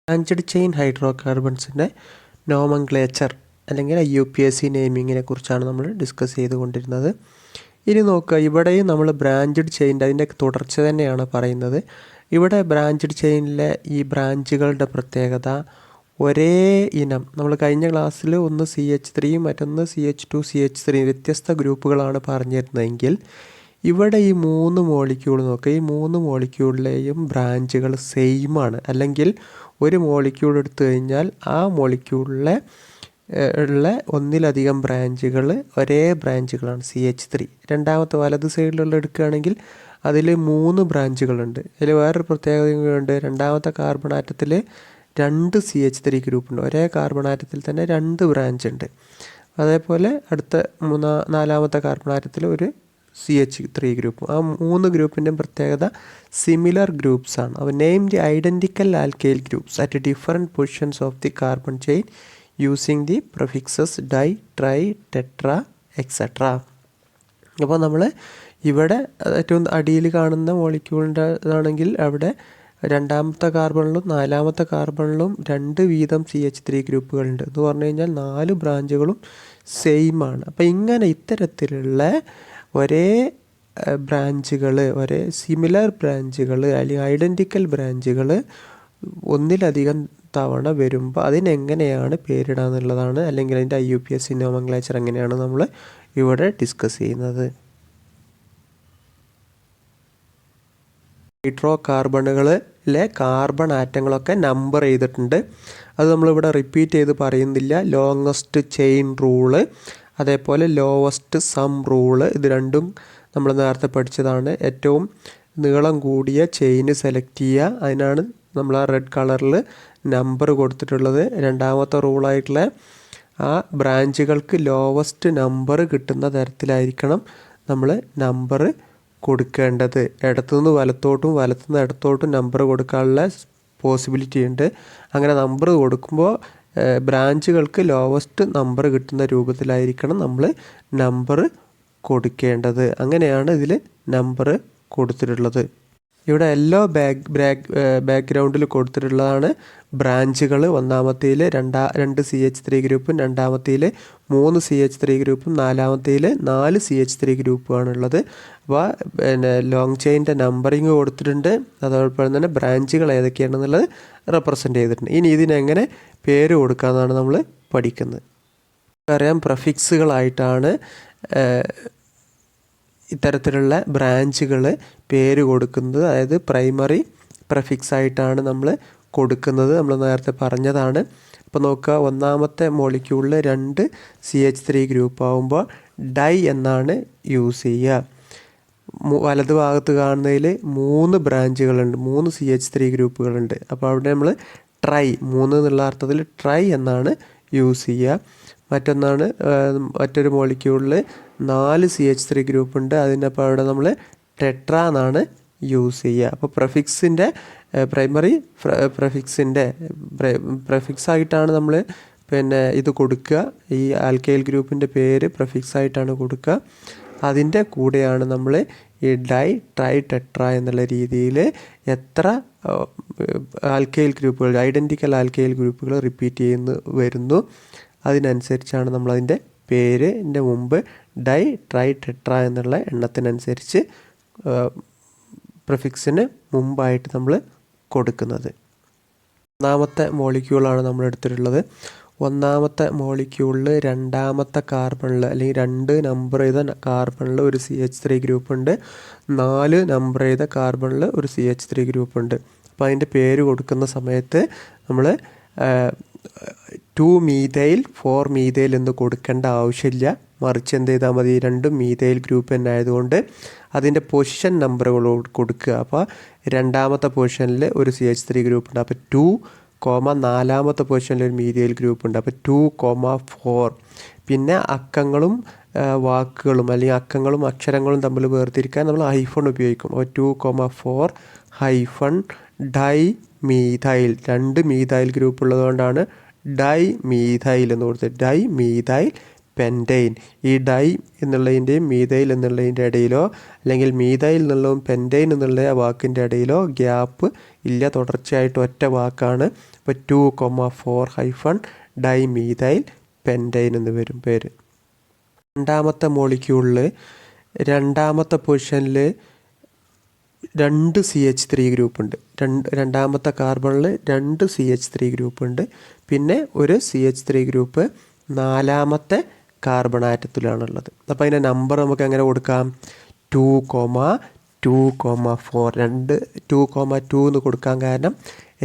Branched chain ഹൈഡ്രോകാർബൺസിൻ്റെ nomenclature അല്ലെങ്കിൽ IUPAC നെയിമിങ്ങിനെ കുറിച്ചാണ് നമ്മൾ ഡിസ്കസ് ചെയ്തുകൊണ്ടിരുന്നത്. ഇനി നോക്കുക, ഇവിടെയും നമ്മൾ ബ്രാഞ്ച്ഡ് ചെയിൻ്റെ അതിൻ്റെ തുടർച്ച തന്നെയാണ് പറയുന്നത്. ഇവിടെ ബ്രാഞ്ച്ഡ് ചെയിനിലെ ഈ ബ്രാഞ്ചുകളുടെ പ്രത്യേകത ഒരേ ഇനം, നമ്മൾ കഴിഞ്ഞ ക്ലാസ്സിൽ ഒന്ന് CH3 മറ്റൊന്ന് CH2 CH3 വ്യത്യസ്ത ഗ്രൂപ്പുകളാണ് പറഞ്ഞിരുന്നതെങ്കിൽ ഇവിടെ ഈ 3 മോളിക്യൂൾ നോക്കുക, ഈ 3 മോളിക്യൂളിലെയും ബ്രാഞ്ചുകൾ സെയിമാണ്. അല്ലെങ്കിൽ ഒരു മോളിക്യൂൾ എടുത്തു കഴിഞ്ഞാൽ ആ മോളിക്യൂളിലെ ഉള്ള ഒന്നിലധികം ബ്രാഞ്ചുകൾ ഒരേ ബ്രാഞ്ചുകളാണ് CH3. രണ്ടാമത്തെ വലത് സൈഡിലുള്ള എടുക്കുകയാണെങ്കിൽ അതിൽ 3 ബ്രാഞ്ചുകളുണ്ട്. അതിൽ വേറൊരു പ്രത്യേകതയുണ്ട്, രണ്ടാമത്തെ കാർബൺ ആറ്റത്തിൽ 2 CH3 ഗ്രൂപ്പുണ്ട്. ഒരേ കാർബൺ ആറ്റത്തിൽ തന്നെ 2 ബ്രാഞ്ച് ഉണ്ട്. അതേപോലെ അടുത്ത നാലാമത്തെ കാർബൺ ആറ്റത്തിൽ ഒരു CH3 ഗ്രൂപ്പ്. ആ 3 ഗ്രൂപ്പിൻ്റെയും പ്രത്യേകത സിമിലർ ഗ്രൂപ്പ്സ് ആണ്. അവ named identical alkyl groups at different positions of the carbon chain using the prefixes di, tri, tetra, etcetera. അപ്പോൾ നമ്മൾ ഇവിടെ ഏറ്റവും അടിയിൽ കാണുന്ന മോളിക്യൂളിൻ്റെ ഇതാണെങ്കിൽ അവിടെ രണ്ടാമത്തെ കാർബണിലും നാലാമത്തെ കാർബണിലും 2 വീതം CH3 ഗ്രൂപ്പുകളുണ്ട്. എന്ന് പറഞ്ഞു കഴിഞ്ഞാൽ 4 ബ്രാഞ്ചുകളും സെയിമാണ്. അപ്പോൾ ഇങ്ങനെ ഇത്തരത്തിലുള്ള ഒരേ ബ്രാഞ്ചുകൾ, ഒരേ സിമിലർ ബ്രാഞ്ചുകൾ അല്ലെങ്കിൽ ഐഡൻറ്റിക്കൽ ബ്രാഞ്ചുകൾ ഒന്നിലധികം തവണ വരുമ്പോൾ അതിനെങ്ങനെയാണ് പേരിടാന്നുള്ളതാണ്, അല്ലെങ്കിൽ അതിൻ്റെ IUPAC നോമൻക്ലേച്ചർ എങ്ങനെയാണ് നമ്മൾ ഇവിടെ ഡിസ്കസ് ചെയ്യുന്നത്. ഹൈഡ്രോ കാർബണുകളിലെ കാർബൺ ആറ്റങ്ങളൊക്കെ നമ്പർ ചെയ്തിട്ടുണ്ട്. അത് നമ്മളിവിടെ റിപ്പീറ്റ് ചെയ്ത് പറയുന്നില്ല. ലോങ്ങസ്റ്റ് ചെയിൻ റൂള്, അതേപോലെ ലോവസ്റ്റ് സം റൂള്, ഇത് രണ്ടും നമ്മൾ നേരത്തെ പഠിച്ചതാണ്. ഏറ്റവും നീളം കൂടിയ ചെയിന് സെലക്ട് ചെയ്യുക, അതിനാണ് നമ്മൾ ആ റെഡ് കളറിൽ നമ്പർ കൊടുത്തിട്ടുള്ളത്. രണ്ടാമത്തെ റൂളായിട്ടുള്ള ആ ബ്രാഞ്ചുകൾക്ക് ലോവസ്റ്റ് നമ്പർ കിട്ടുന്ന തരത്തിലായിരിക്കണം നമ്മൾ നമ്പർ കൊടുക്കേണ്ടത്. ഇടത്തുനിന്ന് വലത്തോട്ടും വലത്തുനിന്ന് ഇടത്തോട്ടും നമ്പർ കൊടുക്കാനുള്ള പോസിബിലിറ്റി ഉണ്ട്. അങ്ങനെ നമ്പർ കൊടുക്കുമ്പോൾ ബ്രാഞ്ചുകൾക്ക് ലോവസ്റ്റ് നമ്പർ കിട്ടുന്ന രൂപത്തിലായിരിക്കണം നമ്മൾ നമ്പർ കൊടുക്കേണ്ടത്. അങ്ങനെയാണ് ഇതിൽ നമ്പർ കൊടുത്തിട്ടുള്ളത്. ഇവിടെ യെല്ലോ ബാക്ക്ഗ്രൗണ്ടിൽ കൊടുത്തിട്ടുള്ളതാണ് ബ്രാഞ്ചുകൾ. ഒന്നാമത്തേൽ 2 CH3 ഗ്രൂപ്പും, രണ്ടാമത്തേൽ 3 CH3 ഗ്രൂപ്പും, നാലാമത്തേൽ 4 CH3 ഗ്രൂപ്പുമാണുള്ളത്. അപ്പോൾ ലോങ് ചെയിൻ്റെ നമ്പറിങ് കൊടുത്തിട്ടുണ്ട്. അതോടൊപ്പം തന്നെ ബ്രാഞ്ചുകൾ ഏതൊക്കെയാണെന്നുള്ളത് റെപ്രസെൻ്റ് ചെയ്തിട്ടുണ്ട്. ഇനി ഇതിനെങ്ങനെ പേര് കൊടുക്കാമെന്നാണ് നമ്മൾ പഠിക്കുന്നത്. അറിയാം, പ്രഫിക്സുകളായിട്ടാണ് ഇത്തരത്തിലുള്ള ബ്രാഞ്ചുകൾ പേര് കൊടുക്കുന്നത്. അതായത് പ്രൈമറി പ്രഫിക്സ് ആയിട്ടാണ് നമ്മൾ കൊടുക്കുന്നത്. നമ്മൾ നേരത്തെ പറഞ്ഞതാണ്. അപ്പോൾ നോക്കുക, ഒന്നാമത്തെ മോളിക്യൂളിൽ 2 CH3 ഗ്രൂപ്പ് ആകുമ്പോൾ ഡൈ എന്നാണ് യൂസ് ചെയ്യുക. വലത് ഭാഗത്ത് കാണുന്നതിൽ 3 ബ്രാഞ്ചുകളുണ്ട്, 3 CH3 ഗ്രൂപ്പുകളുണ്ട്. അപ്പോൾ അവിടെ നമ്മൾ ട്രൈ, 3 എന്നുള്ള അർത്ഥത്തിൽ ട്രൈ എന്നാണ് യൂസ് ചെയ്യുക. മറ്റൊരു മോളിക്യൂളിൽ 4 CH3 ഗ്രൂപ്പുണ്ട്, അതിനപ്പോൾ അവിടെ നമ്മൾ ടെട്ര എന്നാണ് യൂസ് ചെയ്യുക. അപ്പോൾ പ്രഫിക്സിൻ്റെ പ്രൈമറി പ്രഫിക്സ് ആയിട്ടാണ് നമ്മൾ ഇത് കൊടുക്കുക. ഈ ആൽക്കൈൽ ഗ്രൂപ്പിൻ്റെ പേര് പ്രഫിക്സ് ആയിട്ടാണ് കൊടുക്കുക. അതിൻ്റെ കൂടെയാണ് നമ്മൾ ഈ ഡൈ, ട്രൈ, ടെട്ര എന്നുള്ള രീതിയിൽ എത്ര ആൽക്കൈൽ ഗ്രൂപ്പുകൾ, ഐഡൻറ്റിക്കൽ ആൽക്കൈൽ ഗ്രൂപ്പുകൾ റിപ്പീറ്റ് ചെയ്യുന്നു വരുന്നു, അതിനനുസരിച്ചാണ് നമ്മളതിൻ്റെ പേരിൻ്റെ മുമ്പ് ഡൈ, ട്രൈ, ടെട്ര എന്നുള്ള എണ്ണത്തിനനുസരിച്ച് പ്രിഫിക്സിന് മുമ്പായിട്ട് നമ്മൾ കൊടുക്കുന്നത്. ഒന്നാമത്തെ മോളിക്യൂളാണ് നമ്മൾ എടുത്തിട്ടുള്ളത്. ഒന്നാമത്തെ മോളിക്യൂളിൽ രണ്ടാമത്തെ കാർബണിൽ അല്ലെങ്കിൽ 2 നമ്പർ ചെയ്ത കാർബണിൽ ഒരു CH3 ഗ്രൂപ്പുണ്ട്, 4 നമ്പർ ചെയ്ത കാർബണിൽ ഒരു CH3 ഗ്രൂപ്പുണ്ട്. അപ്പോൾ അതിൻ്റെ പേര് കൊടുക്കുന്ന സമയത്ത് നമ്മൾ 2 മീഥൈൽ 4 മീഥൈൽ എന്ന് കൊടുക്കേണ്ട ആവശ്യമില്ല. മറിച്ച് എന്ത് ചെയ്താൽ മതി, 2 മീഥൈൽ ഗ്രൂപ്പ് തന്നെ ആയതുകൊണ്ട് അതിൻ്റെ പൊസിഷൻ നമ്പറുകൾ കൊടുക്കുക. അപ്പോൾ രണ്ടാമത്തെ പൊസിഷനിൽ ഒരു CH3 ഗ്രൂപ്പ് ഉണ്ട്, അപ്പോൾ 2, നാലാമത്തെ പൊസിഷനിൽ ഒരു മീഥൈൽ ഗ്രൂപ്പ് ഉണ്ട്, അപ്പോൾ 2,4. പിന്നെ അക്കങ്ങളും വാക്കുകളും അല്ലെങ്കിൽ അക്കങ്ങളും അക്ഷരങ്ങളും തമ്മിൽ വേർതിരിക്കാൻ നമ്മൾ ഹൈഫൺ ഉപയോഗിക്കും. അപ്പോൾ 2,4 hyphen dye methyl, 2 methyl group ഉള്ളതുകൊണ്ടാണ് ഡൈ മീഥൈൽ എന്ന് കൊടുത്തത്. Dye methyl pentane. ഈ ഡൈ എന്നുള്ളതിൻ്റെയും മീഥൈൽ എന്നുള്ളതിൻ്റെ ഇടയിലോ അല്ലെങ്കിൽ മീഥൈൽ എന്നുള്ളതും പെൻറ്റെയിൻ എന്നുള്ള ആ വാക്കിൻ്റെ ഇടയിലോ ഗ്യാപ്പ് ഇല്ല, തുടർച്ചയായിട്ട് ഒറ്റ വാക്കാണ്. ഇപ്പോൾ 2,4 ഡൈ മീഥൈൽ പെൻറ്റെയിൻ എന്ന് വരും പേര്. രണ്ടാമത്തെ മോളിക്യൂളിൽ രണ്ടാമത്തെ പൊസിഷനിൽ 2 CH3 ഗ്രൂപ്പ് ഉണ്ട്. രണ്ടാമത്തെ കാർബണിൽ 2 CH3 ഗ്രൂപ്പ് ഉണ്ട്. പിന്നെ ഒരു CH3 ഗ്രൂപ്പ് നാലാമത്തെ കാർബൺ ആറ്റത്തിലാണുള്ളത്. അപ്പോൾ അതിൻ്റെ നമ്പർ നമുക്ക് എങ്ങനെ കൊടുക്കാം? 2,2,4 2,2 എന്ന് കൊടുക്കാൻ കാരണം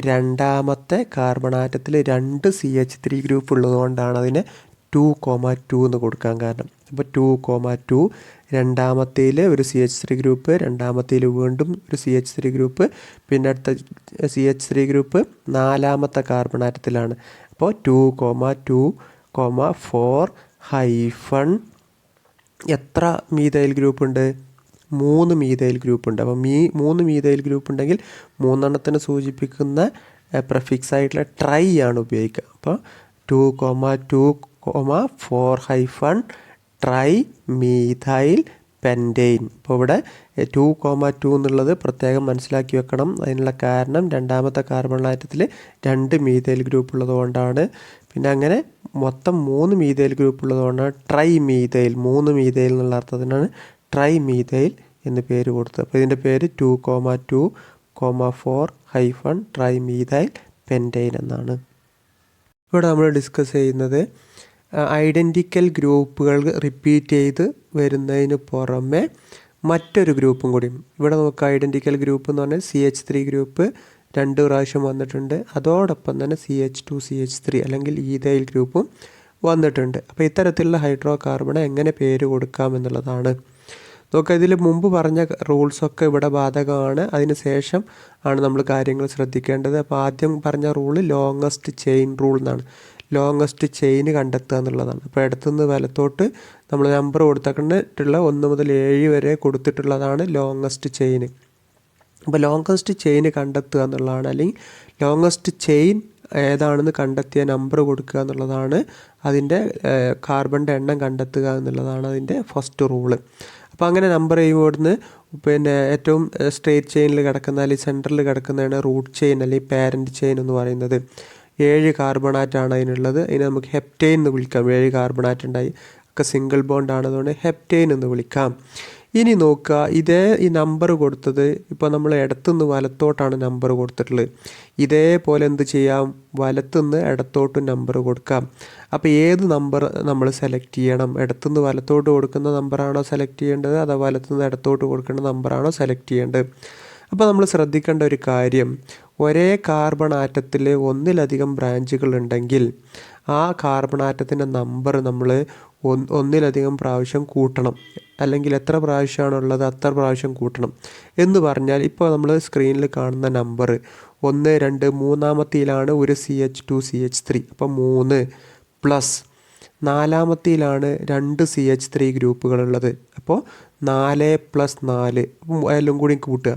രണ്ടാമത്തെ കാർബൺ ആറ്റത്തിൽ 2 CH3 ഗ്രൂപ്പ് ഉള്ളതുകൊണ്ടാണ് അതിന് 2,2 എന്ന് കൊടുക്കാൻ കാരണം. അപ്പോൾ 2,2 രണ്ടാമത്തേൽ ഒരു CH3 ഗ്രൂപ്പ്, രണ്ടാമത്തേൽ വീണ്ടും ഒരു CH3 ഗ്രൂപ്പ്, പിന്നെ അടുത്ത CH3 ഗ്രൂപ്പ് നാലാമത്തെ കാർബൺ ആറ്റത്തിലാണ്. അപ്പോൾ 2,2,4 എത്ര മീഥൈൽ ഗ്രൂപ്പ് ഉണ്ട്? 3 മീഥൈൽ ഗ്രൂപ്പ് ഉണ്ട്. അപ്പോൾ 3 മീഥൈൽ ഗ്രൂപ്പ് ഉണ്ടെങ്കിൽ 3 സൂചിപ്പിക്കുന്ന പ്രഫിക്സ് ആയിട്ടുള്ള ട്രൈ ആണ് ഉപയോഗിക്കുക. അപ്പോൾ 2,2,4 ട്രൈ മീഥൈൽ പെൻറ്റെയിൻ. അപ്പോൾ ഇവിടെ 2,2 എന്നുള്ളത് പ്രത്യേകം മനസ്സിലാക്കി വെക്കണം. അതിനുള്ള കാരണം രണ്ടാമത്തെ കാർബൺ ആറ്റത്തിൽ 2 മീഥൈൽ ഗ്രൂപ്പ് ഉള്ളതുകൊണ്ടാണ്. പിന്നെ അങ്ങനെ മൊത്തം 3 മീഥൈൽ ഗ്രൂപ്പ് ഉള്ളതുകൊണ്ടാണ് ട്രൈ മീഥൈൽ, 3 മീഥൈൽ എന്നുള്ള അർത്ഥത്തിനാണ് ട്രൈ മീഥൈൽ എന്ന് പേര് കൊടുത്തത്. അപ്പോൾ ഇതിൻ്റെ പേര് 2,2,4 ട്രൈ മീഥൈൽ പെൻറ്റെയിൻ എന്നാണ്. ഇവിടെ നമ്മൾ ഡിസ്കസ് ചെയ്യുന്നത് ഐഡൻറ്റിക്കൽ ഗ്രൂപ്പുകൾ റിപ്പീറ്റ് ചെയ്ത് വരുന്നതിന് പുറമെ മറ്റൊരു ഗ്രൂപ്പും കൂടിയും. ഇവിടെ നമുക്ക് ഐഡൻറ്റിക്കൽ ഗ്രൂപ്പ് എന്ന് പറഞ്ഞാൽ CH3 ഗ്രൂപ്പ് 2 പ്രാവശ്യം വന്നിട്ടുണ്ട്. അതോടൊപ്പം തന്നെ CH2 CH3 അല്ലെങ്കിൽ ഈഥൈൽ ഗ്രൂപ്പും വന്നിട്ടുണ്ട്. അപ്പോൾ ഇത്തരത്തിലുള്ള ഹൈഡ്രോ കാർബണ് എങ്ങനെ പേര് കൊടുക്കാം എന്നുള്ളതാണ്. നോക്കുക, ഇതിൽ മുമ്പ് പറഞ്ഞ റൂൾസൊക്കെ ഇവിടെ ബാധകമാണ്. അതിന് ശേഷം ആണ് നമ്മൾ കാര്യങ്ങൾ ശ്രദ്ധിക്കേണ്ടത്. അപ്പോൾ ആദ്യം പറഞ്ഞ റൂള് ലോങ്ങസ്റ്റ് ചെയിൻ റൂൾ എന്നാണ്. ലോങ്ങസ്റ്റ് ചെയിൻ കണ്ടെത്തുക എന്നുള്ളതാണ്. അപ്പോൾ ഇടത്തുനിന്ന് വലത്തോട്ട് നമ്മൾ നമ്പർ കൊടുത്തിട്ടുള്ള 1 മുതൽ 7 വരെ കൊടുത്തിട്ടുള്ളതാണ് ലോങ്ങസ്റ്റ് ചെയിൻ. അപ്പോൾ ലോങ്ങസ്റ്റ് ചെയിൻ കണ്ടെത്തുക എന്നുള്ളതാണ്, അല്ലെങ്കിൽ ലോങ്ങസ്റ്റ് ചെയിൻ ഏതാണെന്ന് കണ്ടെത്തിയ നമ്പർ കൊടുക്കുക എന്നുള്ളതാണ്. അതിൻ്റെ കാർബണിൻ്റെ എണ്ണം കണ്ടെത്തുക എന്നുള്ളതാണ് അതിൻ്റെ ഫസ്റ്റ് റൂള്. അപ്പോൾ അങ്ങനെ നമ്പർ ചെയ്യുമ്പോഴന്ന് പിന്നെ ഏറ്റവും സ്ട്രേറ്റ് ചെയിനിൽ കിടക്കുന്ന അല്ലെങ്കിൽ സെൻറ്ററിൽ കിടക്കുന്നതാണ് റൂട്ട് ചെയിൻ അല്ലെങ്കിൽ പാരൻറ്റ് ചെയിൻ എന്ന് പറയുന്നത്. 7 കാർബണാറ്റാണ് അതിനുള്ളത്. അതിനെ നമുക്ക് ഹെപ്റ്റെയിൻ എന്ന് വിളിക്കാം. 7 കാർബണാറ്റ് ഉണ്ടായി ഒക്കെ സിംഗിൾ ബോണ്ട് ആണതുകൊണ്ട് ഹെപ്റ്റെയിൻ എന്ന് വിളിക്കാം. ഇനി നോക്കുക, ഈ നമ്പർ കൊടുത്തത് ഇപ്പോൾ നമ്മൾ ഇടത്തുനിന്ന് വലത്തോട്ടാണ് നമ്പർ കൊടുത്തിട്ടുള്ളത്. ഇതേപോലെ എന്ത് ചെയ്യാം? വലത്തുനിന്ന് ഇടത്തോട്ട് നമ്പർ കൊടുക്കാം. അപ്പോൾ ഏത് നമ്പർ നമ്മൾ സെലക്ട് ചെയ്യണം? ഇടത്തുനിന്ന് വലത്തോട്ട് കൊടുക്കുന്ന നമ്പറാണോ സെലക്ട് ചെയ്യേണ്ടത്, അതോ വലത്തുനിന്ന് ഇടത്തോട്ട് കൊടുക്കുന്ന നമ്പറാണോ സെലക്ട് ചെയ്യേണ്ടത്? അപ്പോൾ നമ്മൾ ശ്രദ്ധിക്കേണ്ട ഒരു കാര്യം, ഒരേ കാർബൺ ആറ്റത്തിൽ ഒന്നിലധികം ബ്രാഞ്ചുകൾ ഉണ്ടെങ്കിൽ ആ കാർബൺ ആറ്റത്തിൻ്റെ നമ്പർ നമ്മൾ ഒന്നിലധികം പ്രാവശ്യം കൂട്ടണം. അല്ലെങ്കിൽ എത്ര പ്രാവശ്യമാണുള്ളത് അത്ര പ്രാവശ്യം കൂട്ടണം എന്ന് പറഞ്ഞാൽ, ഇപ്പോൾ നമ്മൾ സ്ക്രീനിൽ കാണുന്ന നമ്പർ 1, 2, മൂന്നാമത്തേലാണ് ഒരു CH2 CH3, അപ്പോൾ 3 പ്ലസ് നാലാമത്തേലാണ് 2 CH3 ഗ്രൂപ്പുകളുള്ളത്, അപ്പോൾ 4 + 4 എല്ലാം കൂടി കൂട്ടുക.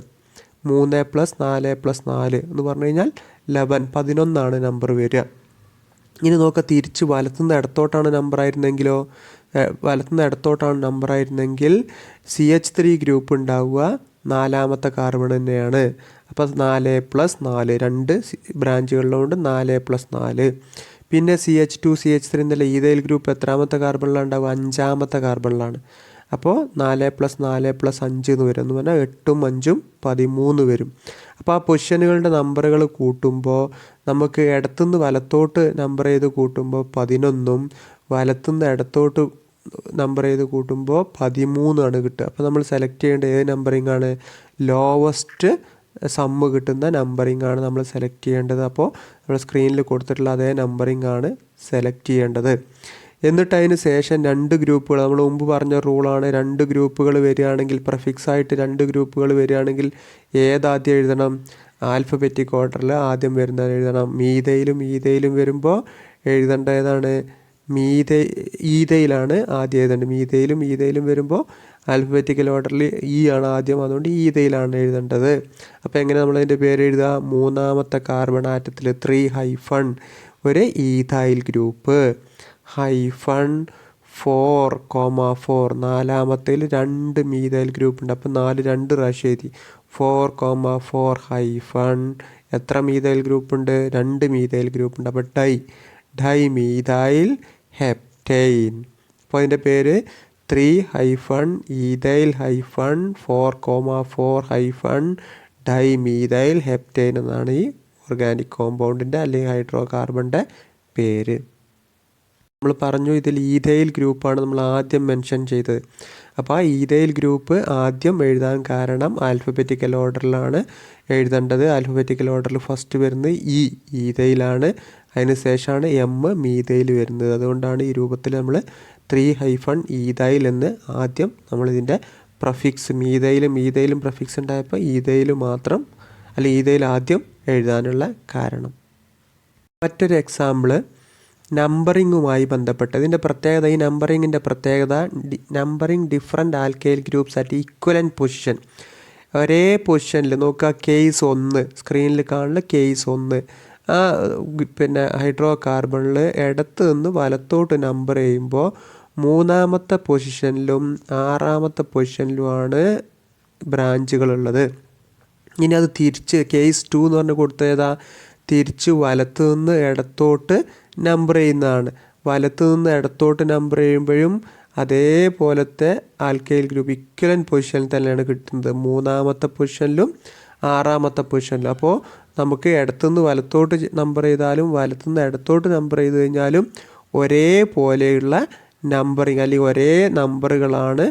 3 + 4 + 4 എന്ന് പറഞ്ഞു കഴിഞ്ഞാൽ 11 നമ്പർ വരിക. ഇനി നോക്കുക, തിരിച്ച് വലത്തുനിന്ന് ഇടത്തോട്ടാണ് നമ്പർ ആയിരുന്നെങ്കിൽ CH3 ഗ്രൂപ്പ് ഉണ്ടാവുക നാലാമത്തെ കാർബൺ തന്നെയാണ്. അപ്പോൾ 4 + 4 2 ബ്രാഞ്ചുകളിലുണ്ട്, 4 + 4. പിന്നെ CH2 CH3 എന്നുള്ള ഈഥൈൽ ഗ്രൂപ്പ് എത്രാമത്തെ കാർബണിലാണ് ഉണ്ടാവുക? 5ാമത്തെ കാർബണിലാണ്. അപ്പോൾ 4 + 4 + 5 എന്ന് വരും. എന്ന് പറഞ്ഞാൽ 8ഉം 5ഉം 13 വരും. അപ്പോൾ ആ പൊസിഷനുകളുടെ നമ്പറുകൾ കൂട്ടുമ്പോൾ നമുക്ക് ഇടത്തുനിന്ന് വലത്തോട്ട് നമ്പർ ചെയ്ത് കൂട്ടുമ്പോൾ 11ഉം വലത്തുനിന്ന് ഇടത്തോട്ട് നമ്പർ ചെയ്ത് കൂട്ടുമ്പോൾ 13 കിട്ടുക. അപ്പോൾ നമ്മൾ സെലക്ട് ചെയ്യേണ്ട ഏത് നമ്പറിംഗ് ആണ്? ലോവസ്റ്റ് സമ്മ് കിട്ടുന്ന നമ്പറിംഗ് ആണ് നമ്മൾ സെലക്ട് ചെയ്യേണ്ടത്. അപ്പോൾ നമ്മൾ സ്ക്രീനിൽ കൊടുത്തിട്ടുള്ള അതേ നമ്പറിംഗ് ആണ് സെലക്ട് ചെയ്യേണ്ടത്. എന്നിട്ട് അതിന് ശേഷം 2 ഗ്രൂപ്പുകൾ, നമ്മൾ മുമ്പ് പറഞ്ഞ റൂളാണ്, 2 ഗ്രൂപ്പുകൾ വരികയാണെങ്കിൽ, പ്രഫിക്സ് ആയിട്ട് 2 ഗ്രൂപ്പുകൾ വരികയാണെങ്കിൽ ഏതാദ്യം എഴുതണം? ആൽഫബറ്റിക് ഓർഡറിൽ ആദ്യം വരുന്നത് എഴുതണം. ഈഥൈലും വരുമ്പോൾ എഴുതേണ്ട ഏതാണ്? ഈഥൈലാണ് ആദ്യം എഴുതേണ്ടത്. ഈഥൈലും വരുമ്പോൾ ആൽഫബറ്റിക്കൽ ഓർഡറിൽ ആണ് ആദ്യം, അതുകൊണ്ട് ഈഥൈലാണ് എഴുതേണ്ടത്. അപ്പോൾ എങ്ങനെ നമ്മളതിൻ്റെ പേര് എഴുതുക? മൂന്നാമത്തെ കാർബൺ ആറ്റത്തിൽ 3 ഹൈഫൺ ഒരു ഈഥൈൽ ഗ്രൂപ്പ്, -4 4,4. നാലാമത്തേൽ 2 മീഥൈൽ ഗ്രൂപ്പ് ഉണ്ട്. അപ്പോൾ 4 2 പ്രാവശ്യം എഴുതി. 4,4 ഹൈഫൺ എത്ര മീഥൈൽ ഗ്രൂപ്പ് ഉണ്ട്? 2 മീഥൈൽ ഗ്രൂപ്പ് ഉണ്ട്. അപ്പോൾ ഡൈമീഥൈൽ ഹെപ്റ്റൈൻ. അപ്പോൾ അതിൻ്റെ പേര് 3-ഈഥൈൽ-4,4 ഹൈഫൺ ഡൈമീഥൈൽ ഹെപ്റ്റൈൻ എന്നാണ് ഈ ഓർഗാനിക് കോമ്പൗണ്ടിൻ്റെ അല്ലെങ്കിൽ ഹൈഡ്രോ കാർബണിൻ്റെ പേര്. നമ്മൾ പറഞ്ഞു ഇതിൽ ഈഥൈൽ ഗ്രൂപ്പാണ് നമ്മൾ ആദ്യം മെൻഷൻ ചെയ്തത്. അപ്പോൾ ആ ഈഥൈൽ ഗ്രൂപ്പ് ആദ്യം എഴുതാൻ കാരണം ആൽഫബറ്റിക്കൽ ഓർഡറിലാണ് എഴുതേണ്ടത്. ആൽഫബറ്റിക്കൽ ഓർഡറിൽ ഫസ്റ്റ് വരുന്നത് ഈഥൈലാണ്, അതിന് ശേഷമാണ് മീഥൈൽ വരുന്നത്. അതുകൊണ്ടാണ് ഈ രൂപത്തിൽ നമ്മൾ 3-ഈഥൈൽ എന്ന് ആദ്യം നമ്മളിതിൻ്റെ പ്രഫിക്സ് മീഥൈലും പ്രഫിക്സ് ഉണ്ടായപ്പോൾ ഈഥൈൽ മാത്രം അല്ലെങ്കിൽ ഈഥൈൽ ആദ്യം എഴുതാനുള്ള കാരണം. മറ്റൊരു എക്സാമ്പിള് നമ്പറിങ്ങുമായി ബന്ധപ്പെട്ട് ഇതിൻ്റെ പ്രത്യേകത, ഈ നമ്പറിങ്ങിൻ്റെ പ്രത്യേകത numbering different alkyl groups at equivalent position. ഒരേ പൊസിഷനിൽ നോക്കുക. കേസ് 1 സ്ക്രീനിൽ കാണുന്ന കേസ് 1 ആ പിന്നെ ഹൈഡ്രോ കാർബണിൽ ഇടത്ത് നിന്ന് വലത്തോട്ട് നമ്പർ ചെയ്യുമ്പോൾ 3-ാമത്തെ പൊസിഷനിലും 6-ാമത്തെ പൊസിഷനിലുമാണ് ബ്രാഞ്ചുകളുള്ളത്. ഇനി അത് തിരിച്ച് കേസ് 2 എന്ന് പറഞ്ഞ് കൊടുത്തതാ തിരിച്ച് വലത്ത് നിന്ന് ഇടത്തോട്ട് നമ്പർ ചെയ്യുന്നതാണ്. വലത്ത് നിന്ന് ഇടത്തോട്ട് നമ്പർ ചെയ്യുമ്പോഴും അതേപോലത്തെ ആൽക്കൈൽ ഗ്രൂപ്പ് ഇക്വലൻറ്റ് പൊസിഷനിൽ തന്നെയാണ് കിട്ടുന്നത്, 3-ാമത്തെ പൊസിഷനിലും 6-ാമത്തെ പൊസിഷനിലും. അപ്പോൾ നമുക്ക് ഇടത്തുനിന്ന് വലത്തോട്ട് നമ്പർ ചെയ്താലും വലത്തുനിന്ന് ഇടത്തോട്ട് നമ്പർ ചെയ്ത് കഴിഞ്ഞാലും ഒരേപോലെയുള്ള നമ്പറിങ് അല്ലെങ്കിൽ ഒരേ നമ്പറുകളാണ്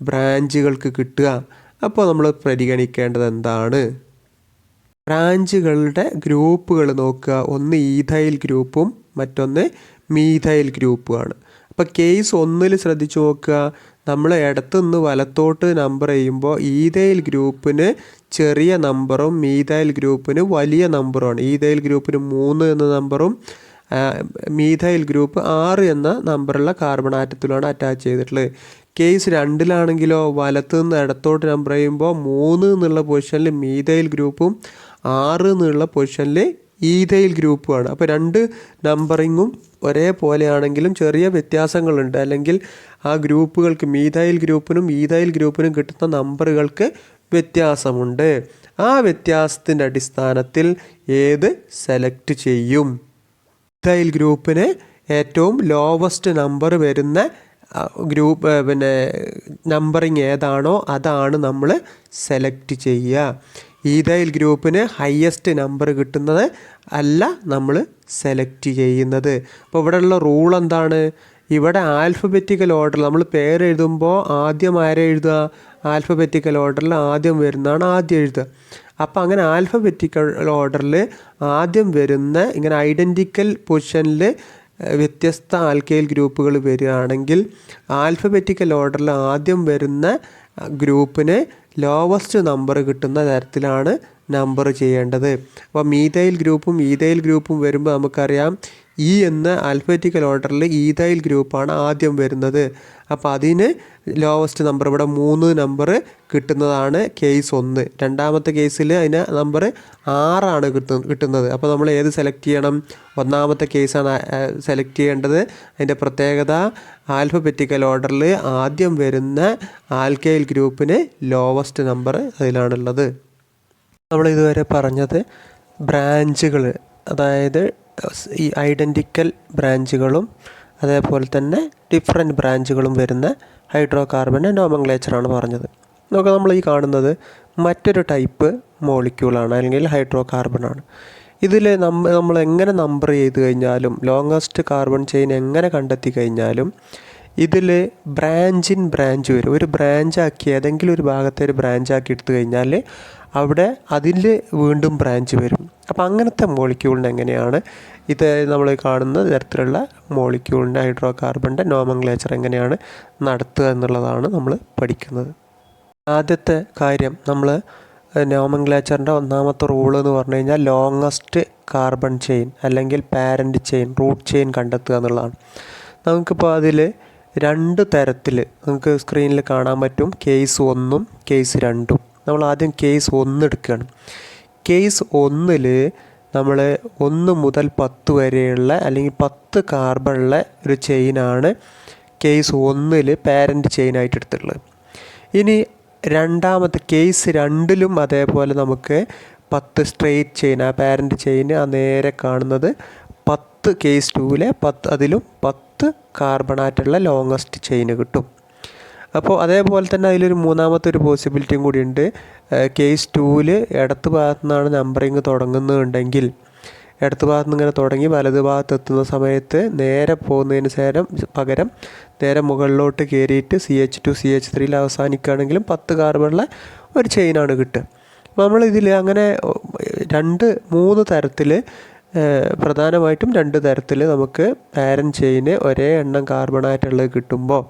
ബ്രാഞ്ചുകൾക്ക് കിട്ടുക. അപ്പോൾ നമ്മൾ പരിഗണിക്കേണ്ടത് എന്താണ്? ബ്രാഞ്ചുകളുടെ ഗ്രൂപ്പുകൾ നോക്കുക. ഒന്ന് ഈഥൈൽ ഗ്രൂപ്പും മറ്റൊന്ന് മീഥൈൽ ഗ്രൂപ്പുമാണ്. അപ്പോൾ കേസ് 1 ശ്രദ്ധിച്ചു നോക്കുക. നമ്മൾ ഇടത്തുനിന്ന് വലത്തോട്ട് നമ്പർ ചെയ്യുമ്പോൾ ഈഥൈൽ ഗ്രൂപ്പിന് ചെറിയ നമ്പറും മീഥൈൽ ഗ്രൂപ്പിന് വലിയ നമ്പറുമാണ്. ഈഥൈൽ ഗ്രൂപ്പിന് 3 എന്ന നമ്പറും മീഥൈൽ ഗ്രൂപ്പ് 6 എന്ന നമ്പറുള്ള കാർബൺ ആറ്റത്തിലാണ് അറ്റാച്ച് ചെയ്തിട്ടുള്ളത്. കേസ് 2 വലത്ത് നിന്ന് ഇടത്തോട്ട് നമ്പർ ചെയ്യുമ്പോൾ 3 എന്നുള്ള പൊസിഷനിൽ മീഥൈൽ ഗ്രൂപ്പും 6 എന്നുള്ള പൊസിഷനിൽ ഈഥൈൽ ഗ്രൂപ്പുമാണ്. അപ്പോൾ 2 നമ്പറിങ്ങും ഒരേപോലെയാണെങ്കിലും ചെറിയ വ്യത്യാസങ്ങളുണ്ട്. അല്ലെങ്കിൽ ആ ഗ്രൂപ്പുകൾക്ക് മീഥൈൽ ഗ്രൂപ്പിനും ഈഥൈൽ ഗ്രൂപ്പിനും കിട്ടുന്ന നമ്പറുകൾക്ക് വ്യത്യാസമുണ്ട്. ആ വ്യത്യാസത്തിൻ്റെ അടിസ്ഥാനത്തിൽ ഏത് സെലക്ട് ചെയ്യും? ഈഥൈൽ ഗ്രൂപ്പിന് ഏറ്റവും ലോവസ്റ്റ് നമ്പർ വരുന്ന ഗ്രൂപ്പ് നമ്പറിങ് ഏതാണോ അതാണ് നമ്മൾ സെലക്ട് ചെയ്യുക. ഈഥൈൽ ഗ്രൂപ്പിന് ഹയസ്റ്റ് നമ്പർ കിട്ടുന്നത് അല്ല നമ്മൾ സെലക്ട് ചെയ്യുന്നത്. അപ്പോൾ ഇവിടെയുള്ള റൂൾ എന്താണ്? ഇവിടെ ആൽഫബറ്റിക്കൽ ഓർഡറിൽ നമ്മൾ പേര് എഴുതുമ്പോൾ ആദ്യം ആരെ എഴുതുക? ആൽഫബറ്റിക്കൽ ഓർഡറിൽ ആദ്യം വരുന്നതാണ് ആദ്യം എഴുതുക. അപ്പോൾ അങ്ങനെ ആൽഫബറ്റിക്കൽ ഓർഡറിൽ ആദ്യം വരുന്ന ഇങ്ങനെ ഐഡൻറ്റിക്കൽ പൊസിഷനിൽ വ്യത്യസ്ത ആൽക്കൈൽ ഗ്രൂപ്പുകൾ വരികയാണെങ്കിൽ ആൽഫബറ്റിക്കൽ ഓർഡറിൽ ആദ്യം വരുന്ന ഗ്രൂപ്പിന് ലോവസ്റ്റ് നമ്പർ കിട്ടുന്ന തരത്തിലാണ് നമ്പർ ചെയ്യേണ്ടത്. അപ്പോൾ മീഥൈൽ ഗ്രൂപ്പും ഈഥൈൽ ഗ്രൂപ്പും വരുമ്പോൾ നമുക്കറിയാം എന്ന ആൽഫബറ്റിക്കൽ ഓർഡറിൽ ഈഥൈൽ ഗ്രൂപ്പാണ് ആദ്യം വരുന്നത്. അപ്പോൾ അതിന് ലോവസ്റ്റ് നമ്പർ ഇവിടെ 3 നമ്പർ കിട്ടുന്നതാണ് കേസ് 1. രണ്ടാമത്തെ കേസിൽ അതിന് നമ്പർ 6 കിട്ടുന്നത്. അപ്പോൾ നമ്മൾ ഏത് സെലക്ട് ചെയ്യണം? 1-ാമത്തെ കേസാണ് സെലക്ട് ചെയ്യേണ്ടത്. അതിൻ്റെ പ്രത്യേകത ആൽഫബറ്റിക്കൽ ഓർഡറിൽ ആദ്യം വരുന്ന ആൽക്കൈൽ ഗ്രൂപ്പിന് ലോവസ്റ്റ് നമ്പർ അതിലാണുള്ളത്. നമ്മൾ ഇതുവരെ പറഞ്ഞത് ബ്രാഞ്ചുകൾ, അതായത് ഈ ഐഡൻറ്റിക്കൽ ബ്രാഞ്ചുകളും അതേപോലെ തന്നെ ഡിഫറെൻറ്റ് ബ്രാഞ്ചുകളും വരുന്ന ഹൈഡ്രോ കാർബണിൻ്റെ നോമൻക്ലേച്ചറാണ് പറഞ്ഞത്. നോക്കാം, നമ്മൾ ഈ കാണുന്നത് മറ്റൊരു ടൈപ്പ് മോളിക്യൂളാണ് അല്ലെങ്കിൽ ഹൈഡ്രോ കാർബണാണ്. ഇതിൽ നമ്മൾ എങ്ങനെ നമ്പർ ചെയ്ത് കഴിഞ്ഞാലും ലോങ്ങസ്റ്റ് കാർബൺ ചെയിൻ എങ്ങനെ കണ്ടെത്തി കഴിഞ്ഞാലും ഇതിൽ ബ്രാഞ്ച് വരും. ഒരു ബ്രാഞ്ചാക്കി ഏതെങ്കിലും ഒരു ഭാഗത്തെ ഒരു ബ്രാഞ്ചാക്കി എടുത്തു കഴിഞ്ഞാൽ അവിടെ അതിൽ വീണ്ടും ബ്രാഞ്ച് വരും. അപ്പോൾ അങ്ങനത്തെ മോളിക്യൂളിന് എങ്ങനെയാണ് ഇത് നമ്മൾ കാണുന്ന തരത്തിലുള്ള മോളിക്യൂളിൻ്റെ ഹൈഡ്രോ കാർബണിൻ്റെ നോമൻക്ലേച്ചർ എങ്ങനെയാണ് നടത്തുക എന്നുള്ളതാണ് നമ്മൾ പഠിക്കുന്നത്. ആദ്യത്തെ കാര്യം നമ്മൾ നോമൻക്ലേച്ചറിൻ്റെ 1-ാമത്തെ റൂള് എന്ന് പറഞ്ഞു കഴിഞ്ഞാൽ ലോങ്ങസ്റ്റ് കാർബൺ ചെയിൻ അല്ലെങ്കിൽ പാരൻറ്റ് ചെയിൻ, റൂട്ട് ചെയിൻ കണ്ടെത്തുക എന്നുള്ളതാണ്. നമുക്കിപ്പോൾ അതിൽ 2 തരത്തിൽ നമുക്ക് സ്ക്രീനിൽ കാണാൻ പറ്റും. കേസ് 1ഉം കേസ് 2ഉം. നമ്മൾ ആദ്യം കേസ് 1 എടുക്കുകയാണ്. കേസ് 1ൽ നമ്മൾ 1 മുതൽ 10 വരെയുള്ള അല്ലെങ്കിൽ 10 കാർബണുള്ള ഒരു ചെയിനാണ് കേസ് 1 പാരൻറ്റ് ചെയിനായിട്ട് എടുത്തിട്ടുള്ളത്. ഇനി രണ്ടാമത്തെ കേസ് 2 അതേപോലെ നമുക്ക് 10 സ്ട്രെയിറ്റ് ചെയിൻ, ആ പാരൻറ്റ് ചെയിൻ ആ നേരെ കാണുന്നത് 10 കേസ് 2 10 അതിലും 10 കാർബണായിട്ടുള്ള ലോങ്ങസ്റ്റ് ചെയിൻ കിട്ടും. അപ്പോൾ അതേപോലെ തന്നെ അതിലൊരു മൂന്നാമത്തെ ഒരു പോസിബിലിറ്റിയും കൂടിയുണ്ട്. കേസ് 2 ഇടത്ത് ഭാഗത്തു നിന്നാണ് നമ്പറിങ് തുടങ്ങുന്നുണ്ടെങ്കിൽ ഇടത്ത് ഭാഗത്ത് നിന്ന് ഇങ്ങനെ തുടങ്ങി വലത് ഭാഗത്ത് എത്തുന്ന സമയത്ത് നേരെ പോകുന്നതിന് പകരം നേരെ മുകളിലോട്ട് കയറിയിട്ട് CH2 CH3 അവസാനിക്കുകയാണെങ്കിലും 10 കാർബണുള്ള ഒരു ചെയിനാണ് കിട്ടുക. നമ്മളിതിൽ അങ്ങനെ 3 തരത്തിൽ, പ്രധാനമായിട്ടും 2 തരത്തിൽ നമുക്ക് പാരൻറ്റ് ചെയിന് ഒരേ എണ്ണം കാർബണായിട്ടുള്ളത് കിട്ടുമ്പോൾ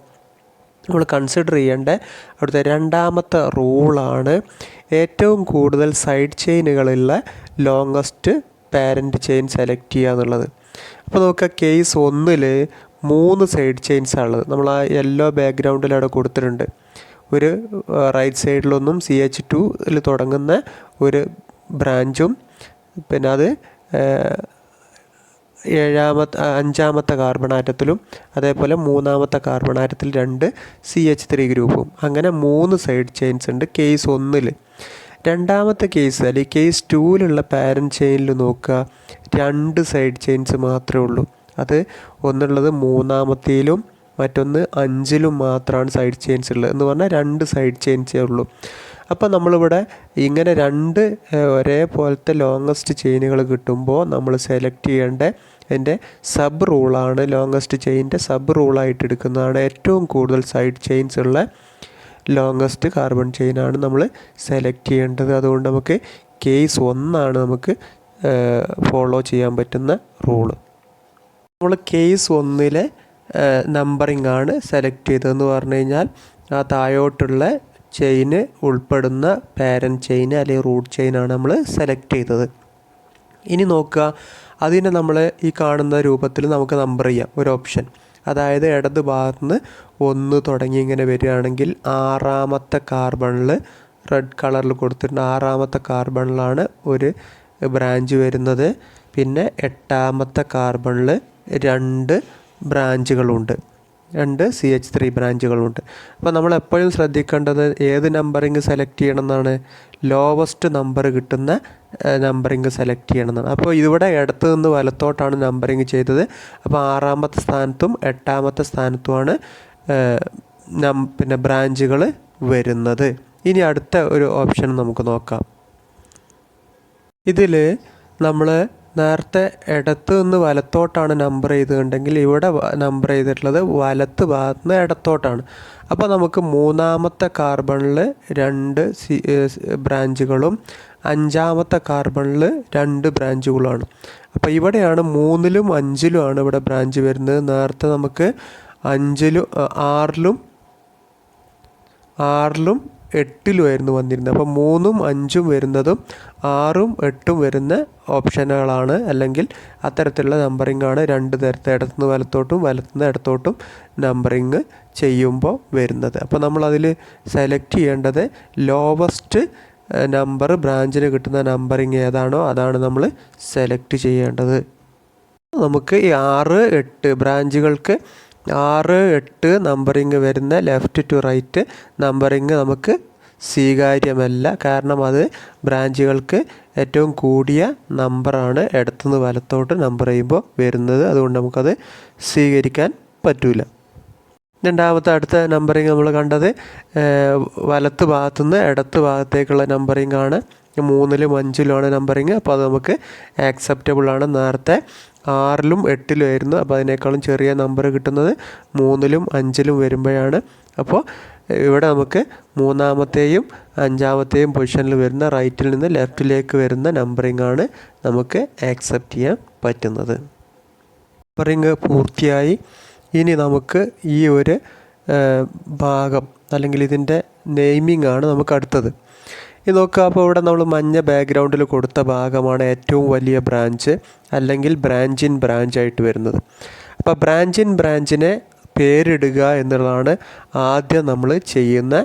നമ്മൾ കൺസിഡർ ചെയ്യേണ്ട അവിടുത്തെ രണ്ടാമത്തെ റൂളാണ് ഏറ്റവും കൂടുതൽ സൈഡ് ചെയിനുകളുള്ള ലോങ്ങസ്റ്റ് പാരൻറ്റ് ചെയിൻ സെലക്ട് ചെയ്യുക എന്നുള്ളത്. അപ്പോൾ നമുക്ക് കേസ് 1 3 സൈഡ് ചെയിൻസാണ് ഉള്ളത്. നമ്മൾ ആ യെല്ലോ ബാക്ക്ഗ്രൗണ്ടിൽ അവിടെ കൊടുത്തിട്ടുണ്ട്. ഒരു റൈറ്റ് സൈഡിലൊന്നും CH2 തുടങ്ങുന്ന ഒരു ബ്രാഞ്ചും, പിന്നെ അത് 5ാമത്തെ കാർബൺ ആറ്റത്തിലും അതേപോലെ 3ാമത്തെ കാർബൺ ആറ്റത്തിൽ 2 CH3 ഗ്രൂപ്പും, അങ്ങനെ 3 സൈഡ് ചെയിൻസ് ഉണ്ട് കേസ് 1. രണ്ടാമത്തെ കേസ് അല്ലെങ്കിൽ കേസ് 2 പാരൻറ്റ് ചെയിനിൽ നോക്കുക 2 സൈഡ് ചെയിൻസ് മാത്രമേ ഉള്ളൂ. അത് ഒന്നുള്ളത് 3ാമത്തേലും മറ്റൊന്ന് 5ലും മാത്രമാണ് സൈഡ് ചെയിൻസ് ഉള്ളത്. എന്ന് പറഞ്ഞാൽ 2 സൈഡ് ചെയിൻസേ ഉള്ളൂ. അപ്പോൾ നമ്മളിവിടെ ഇങ്ങനെ 2 ഒരേപോലത്തെ ലോങ്ങസ്റ്റ് ചെയിനുകൾ കിട്ടുമ്പോൾ നമ്മൾ സെലക്ട് ചെയ്യേണ്ട എൻ്റെ സബ് റൂളാണ്, ലോങ്ങസ്റ്റ് ചെയിൻ്റെ സബ് റൂളായിട്ട് എടുക്കുന്നതാണ് ഏറ്റവും കൂടുതൽ സൈഡ് ചെയിൻസ് ഉള്ള ലോങ്ങസ്റ്റ് കാർബൺ ചെയിനാണ് നമ്മൾ സെലക്ട് ചെയ്യേണ്ടത്. അതുകൊണ്ട് നമുക്ക് കേസ് 1 നമുക്ക് ഫോളോ ചെയ്യാൻ പറ്റുന്ന റൂള്. നമ്മൾ കേസ് 1 നമ്പറിംഗ് ആണ് സെലക്ട് ചെയ്തതെന്ന് പറഞ്ഞു കഴിഞ്ഞാൽ ആ താഴോട്ടുള്ള ചെയിന് ഉൾപ്പെടുന്ന പാരൻറ്റ് ചെയിൻ അല്ലെങ്കിൽ റൂട്ട് ചെയിനാണ് നമ്മൾ സെലക്ട് ചെയ്തത്. ഇനി നോക്കുക, അതിനെ നമ്മൾ ഈ കാണുന്ന രൂപത്തിൽ നമുക്ക് നമ്പർ ചെയ്യാം ഒരു ഓപ്ഷൻ. അതായത് ഇടത് ഭാഗത്ത് നിന്ന് 1 തുടങ്ങി ഇങ്ങനെ വരികയാണെങ്കിൽ 6ാമത്തെ കാർബണിൽ റെഡ് കളറിൽ കൊടുത്തിട്ടുണ്ട്. 6ാമത്തെ കാർബണിലാണ് ഒരു ബ്രാഞ്ച് വരുന്നത്. പിന്നെ 8ാമത്തെ കാർബണിൽ 2 ബ്രാഞ്ചുകളുണ്ട്, 2 CH3 ബ്രാഞ്ചുകളുണ്ട്. അപ്പോൾ നമ്മൾ എപ്പോഴും ശ്രദ്ധിക്കേണ്ടത് ഏത് നമ്പറിങ് സെലക്ട് ചെയ്യണം എന്നാണ്, ലോവസ്റ്റ് നമ്പർ കിട്ടുന്ന നമ്പറിങ് സെലക്ട് ചെയ്യണം എന്നാണ്. അപ്പോൾ ഇവിടെ ഇടത്ത് നിന്ന് വലത്തോട്ടാണ് നമ്പറിങ് ചെയ്തത്. അപ്പോൾ 6ാമത്തെ സ്ഥാനത്തും 8ാമത്തെ സ്ഥാനത്തുമാണ് പിന്നെ ബ്രാഞ്ചുകൾ വരുന്നത്. ഇനി അടുത്ത ഒരു ഓപ്ഷൻ നമുക്ക് നോക്കാം. ഇതിൽ നമ്മൾ നേരത്തെ ഇടത്ത് നിന്ന് വലത്തോട്ടാണ് നമ്പർ ചെയ്തിട്ടുണ്ടെങ്കിൽ ഇവിടെ നമ്പർ ചെയ്തിട്ടുള്ളത് വലത്ത് ഭാഗത്ത് നിന്ന് ഇടത്തോട്ടാണ്. അപ്പോൾ നമുക്ക് 3ാമത്തെ കാർബണിൽ 2 ബ്രാഞ്ചുകളും 5ാമത്തെ കാർബണിൽ 2 ബ്രാഞ്ചുകളാണ്. അപ്പോൾ ഇവിടെയാണ് 3ലും 5ലും ഇവിടെ ബ്രാഞ്ച് വരുന്നത്. നേരത്തെ നമുക്ക് 6ലും 8ലുമായിരുന്നു വന്നിരുന്നത്. അപ്പോൾ 3ഉം 5ഉം വരുന്നതും 6ഉം 8ഉം വരുന്ന ഓപ്ഷനുകളാണ്, അല്ലെങ്കിൽ അത്തരത്തിലുള്ള നമ്പറിംഗ് ആണ് 2 തരത്തിൽ ഇടത്തുനിന്ന് വലത്തോട്ടും വലത്തുനിന്ന് ഇടത്തോട്ടും നമ്പറിങ് ചെയ്യുമ്പോൾ വരുന്നത്. അപ്പോൾ നമ്മളതിൽ സെലക്ട് ചെയ്യേണ്ടത് ലോവസ്റ്റ് നമ്പർ ബ്രാഞ്ചിന് കിട്ടുന്ന നമ്പറിങ് ഏതാണോ അതാണ് നമ്മൾ സെലക്ട് ചെയ്യേണ്ടത്. നമുക്ക് ഈ 6, 8 ബ്രാഞ്ചുകൾക്ക് 6, 8 നമ്പറിങ് വരുന്ന ലെഫ്റ്റ് ടു റൈറ്റ് നമ്പറിങ് നമുക്ക് സ്വീകാര്യമല്ല. കാരണം അത് ബ്രാഞ്ചുകൾക്ക് ഏറ്റവും കൂടിയ നമ്പറാണ് ഇടത്തുനിന്ന് വലത്തോട്ട് നമ്പർ ചെയ്യുമ്പോൾ വരുന്നത്. അതുകൊണ്ട് നമുക്കത് സ്വീകരിക്കാൻ പറ്റില്ല. രണ്ടാമത്തെ അടുത്ത നമ്പറിങ് നമ്മൾ കണ്ടത് വലത്ത് ഭാഗത്തുനിന്ന് ഇടത്ത് ഭാഗത്തേക്കുള്ള നമ്പറിങ് ആണ്. 3ലും 5ലുമാണ് നമ്പറിങ്. അപ്പോൾ അത് നമുക്ക് ആക്സെപ്റ്റബിൾ ആണ്. നേരത്തെ 6ലും 8ലും ആയിരുന്നു. അപ്പോൾ അതിനേക്കാളും ചെറിയ നമ്പർ കിട്ടുന്നത് 3ലും 5ലും വരുമ്പോഴാണ്. അപ്പോൾ ഇവിടെ നമുക്ക് 3ാമത്തെയും 5ാമത്തെയും പൊസിഷനിൽ വരുന്ന റൈറ്റിൽ നിന്ന് ലെഫ്റ്റിലേക്ക് വരുന്ന നമ്പറിങ് ആണ് നമുക്ക് ആക്സെപ്റ്റ് ചെയ്യാൻ പറ്റുന്നത്. നമ്പറിങ് പൂർത്തിയായി. ഇനി നമുക്ക് ഈ ഒരു ഭാഗം അല്ലെങ്കിൽ ഇതിൻ്റെ നെയിമിംഗ് ആണ് നമുക്ക് അടുത്തത്. ഇത് നോക്കുക. അപ്പോൾ ഇവിടെ നമ്മൾ മഞ്ഞ ബാക്ക്ഗ്രൗണ്ടിൽ കൊടുത്ത ഭാഗമാണ് ഏറ്റവും വലിയ ബ്രാഞ്ച് അല്ലെങ്കിൽ ബ്രാഞ്ച് ഇൻ ബ്രാഞ്ചായിട്ട് വരുന്നത്. അപ്പോൾ ബ്രാഞ്ചിനെ പേരിടുക എന്നുള്ളതാണ് ആദ്യം നമ്മൾ ചെയ്യുന്ന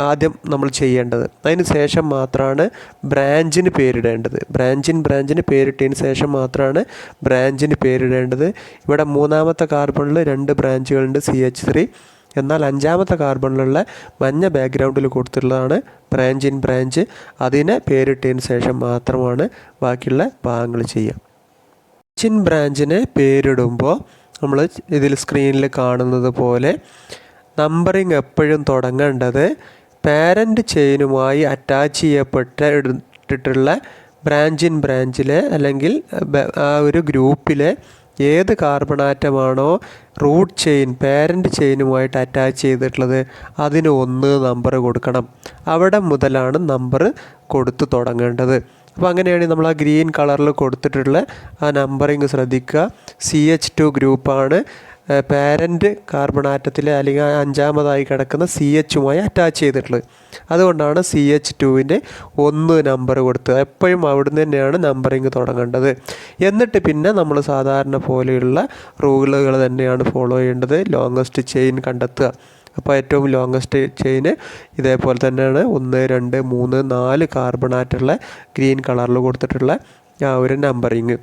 ആദ്യം നമ്മൾ ചെയ്യേണ്ടത്. അതിന് ശേഷം മാത്രമാണ് ബ്രാഞ്ചിന് പേരിടേണ്ടത്. ബ്രാഞ്ചിന് പേരിട്ടതിന് ശേഷം മാത്രമാണ് ബ്രാഞ്ചിന് പേരിടേണ്ടത്. ഇവിടെ മൂന്നാമത്തെ കാർബണിൽ 2 ബ്രാഞ്ചുകളുണ്ട്, CH3. എന്നാൽ 5ാമത്തെ കാർബണിലുള്ള മഞ്ഞ ബാക്ക്ഗ്രൗണ്ടിൽ കൊടുത്തിട്ടുള്ളതാണ് ബ്രാഞ്ച്. അതിനെ പേരിട്ടതിന് ശേഷം മാത്രമാണ് ബാക്കിയുള്ള ഭാഗങ്ങൾ ചെയ്യുക. ബ്രാഞ്ചിന് പേരിടുമ്പോൾ നമ്മൾ ഇതിൽ സ്ക്രീനിൽ കാണുന്നത് പോലെ നമ്പറിങ് എപ്പോഴും തുടങ്ങേണ്ടത് പാരൻ്റ് ചെയിനുമായി അറ്റാച്ച് ചെയ്യപ്പെട്ടിട്ടുള്ള ബ്രാഞ്ചിലെ അല്ലെങ്കിൽ ആ ഒരു ഗ്രൂപ്പിലെ ഏത് കാർബൺ ആറ്റമാണോ റൂട്ട് ചെയിൻ പാരൻ്റ് ചെയിനുമായിട്ട് അറ്റാച്ച് ചെയ്തിട്ടുള്ളത് അതിന് 1 നമ്പർ കൊടുക്കണം. അവിടെ മുതലാണ് നമ്പർ കൊടുത്തു തുടങ്ങേണ്ടത്. അപ്പോൾ അങ്ങനെയാണ് നമ്മൾ ആ ഗ്രീൻ കളറിൽ കൊടുത്തിട്ടുള്ള ആ നമ്പറിങ് ശ്രദ്ധിക്കുക. CH2 ഗ്രൂപ്പാണ് പാരൻ്റ് കാർബൺ ആറ്റത്തിലെ അല്ലെങ്കിൽ 5ാമതായി കിടക്കുന്ന CHുമായി അറ്റാച്ച് ചെയ്തിട്ടുള്ളത്. അതുകൊണ്ടാണ് CH2വിൻ്റെ 1 നമ്പർ കൊടുത്തത്. എപ്പോഴും അവിടുന്ന് തന്നെയാണ് നമ്പറിങ് തുടങ്ങേണ്ടത്. എന്നിട്ട് പിന്നെ നമ്മൾ സാധാരണ പോലെയുള്ള റൂളുകൾ തന്നെയാണ് ഫോളോ ചെയ്യേണ്ടത്. ലോങ്ങസ്റ്റ് ചെയിൻ കണ്ടെത്തുക. അപ്പോൾ ഏറ്റവും ലോങ്ങസ്റ്റ് ചെയിന് ഇതേപോലെ തന്നെയാണ് 1 2 3 4 കാർബൺ ആറ്റുള്ള ഗ്രീൻ കളറിൽ കൊടുത്തിട്ടുള്ള ആ ഒരു നമ്പറിങ്.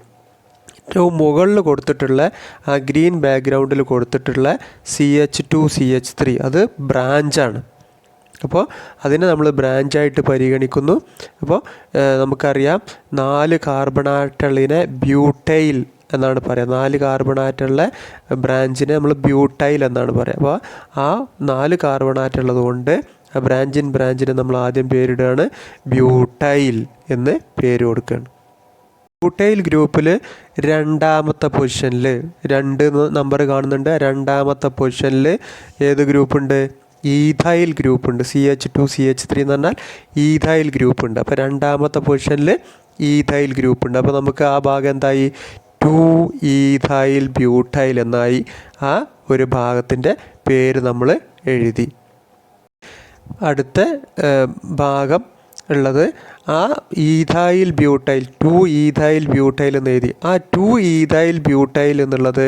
ഏറ്റവും മുകളിൽ കൊടുത്തിട്ടുള്ള ആ ഗ്രീൻ ബാക്ക്ഗ്രൗണ്ടിൽ കൊടുത്തിട്ടുള്ള CH2 CH3 അത് ബ്രാഞ്ചാണ്. അപ്പോൾ അതിനെ നമ്മൾ ബ്രാഞ്ചായിട്ട് പരിഗണിക്കുന്നു. അപ്പോൾ നമുക്കറിയാം 4 കാർബൺ ആറ്റളിനെ ബ്യൂട്ടൈൽ എന്നാണ് പറയുക. 4 കാർബൺ ആറ്റുള്ള ബ്രാഞ്ചിനെ നമ്മൾ ബ്യൂട്ടൈൽ എന്നാണ് പറയുക. അപ്പോൾ ആ 4 കാർബൺ ആറ്റുള്ളത് കൊണ്ട് ആ ബ്രാഞ്ചിന് നമ്മൾ ആദ്യം പേരിടുകയാണ് ബ്യൂട്ടൈൽ എന്ന് പേര് കൊടുക്കുകയാണ്. ബ്യൂട്ടൈൽ ഗ്രൂപ്പിൽ 2ാമത്തെ പൊസിഷനിൽ 2 നമ്പർ കാണുന്നുണ്ട്. 2ാമത്തെ പൊസിഷനിൽ ഏത് ഗ്രൂപ്പുണ്ട്? ഈഥൈൽ ഗ്രൂപ്പുണ്ട്. CH2 CH3 എന്ന് പറഞ്ഞാൽ ഈഥൈൽ ഗ്രൂപ്പുണ്ട്. അപ്പോൾ 2ാമത്തെ പൊസിഷനിൽ ഈഥൈൽ ഗ്രൂപ്പുണ്ട്. അപ്പോൾ നമുക്ക് ആ ഭാഗം എന്തായി? 2 ഈഥൈൽ ബ്യൂട്ടൈൽ എന്നായി. ആ ഒരു ഭാഗത്തിൻ്റെ പേര് നമ്മൾ എഴുതി. അടുത്ത ഭാഗം ഉള്ളത് ആ ഈഥൈൽ ബ്യൂട്ടൈൽ 2 ഈഥൈൽ ബ്യൂട്ടൈൽ എന്ന് എഴുതി. ആ 2 ഈഥൈൽ ബ്യൂട്ടൈൽ എന്നുള്ളത്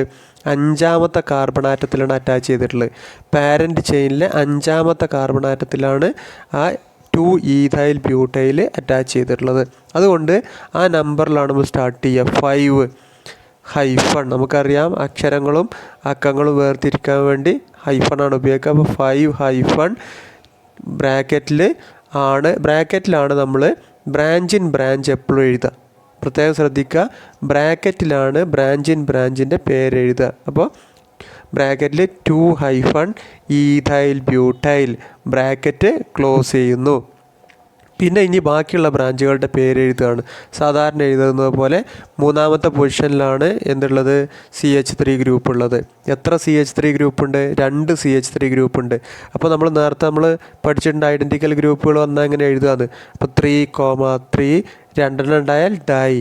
5ാമത്തെ കാർബൺ ആറ്റത്തിലാണ് അറ്റാച്ച് ചെയ്തിട്ടുള്ളത്. പാരൻ്റ് ചെയിനിലെ 5ാമത്തെ കാർബൺ ആറ്റത്തിലാണ് ആ 2 ഈഥൈൽ ബ്യൂട്ടൈൽ അറ്റാച്ച് ചെയ്തിട്ടുള്ളത്. അതുകൊണ്ട് ആ നമ്പറിലാണ് നമ്മൾ സ്റ്റാർട്ട് ചെയ്യുക. 5 ഹൈഫൺ. നമുക്കറിയാം അക്ഷരങ്ങളും അക്കങ്ങളും വേർതിരിക്കാൻ വേണ്ടി ഹൈഫണാണ് ഉപയോഗിക്കുക. അപ്പോൾ 5 ഹൈഫൺ ബ്രാക്കറ്റിലാണ് നമ്മൾ ബ്രാഞ്ച് എപ്പോഴും എഴുതുക. പ്രത്യേകം ശ്രദ്ധിക്കുക, ബ്രാക്കറ്റിലാണ് ബ്രാഞ്ചിൻ്റെ പേരെഴുതുക. അപ്പോൾ ബ്രാക്കറ്റിൽ 2 hyphen ethyl butyl bracket close ചെയ്യുന്നു. പിന്നെ ഇനി ബാക്കിയുള്ള ബ്രാഞ്ചുകളുടെ പേര് എഴുതുകയാണ്. സാധാരണ എഴുതുന്നത് പോലെ 3ാമത്തെ പൊസിഷനിലാണ് എന്തുള്ളത്? CH3 ഗ്രൂപ്പ് ഉള്ളത്. എത്ര CH3 ഗ്രൂപ്പുണ്ട്? 2 CH3 ഗ്രൂപ്പുണ്ട്. അപ്പോൾ നേരത്തെ നമ്മൾ പഠിച്ചിട്ടുണ്ട് ഐഡൻറ്റിക്കൽ ഗ്രൂപ്പുകൾ വന്നാൽ എങ്ങനെ എഴുതുകയാണ്. അപ്പോൾ 3,3 2 ഉണ്ടായാൽ ഡൈ.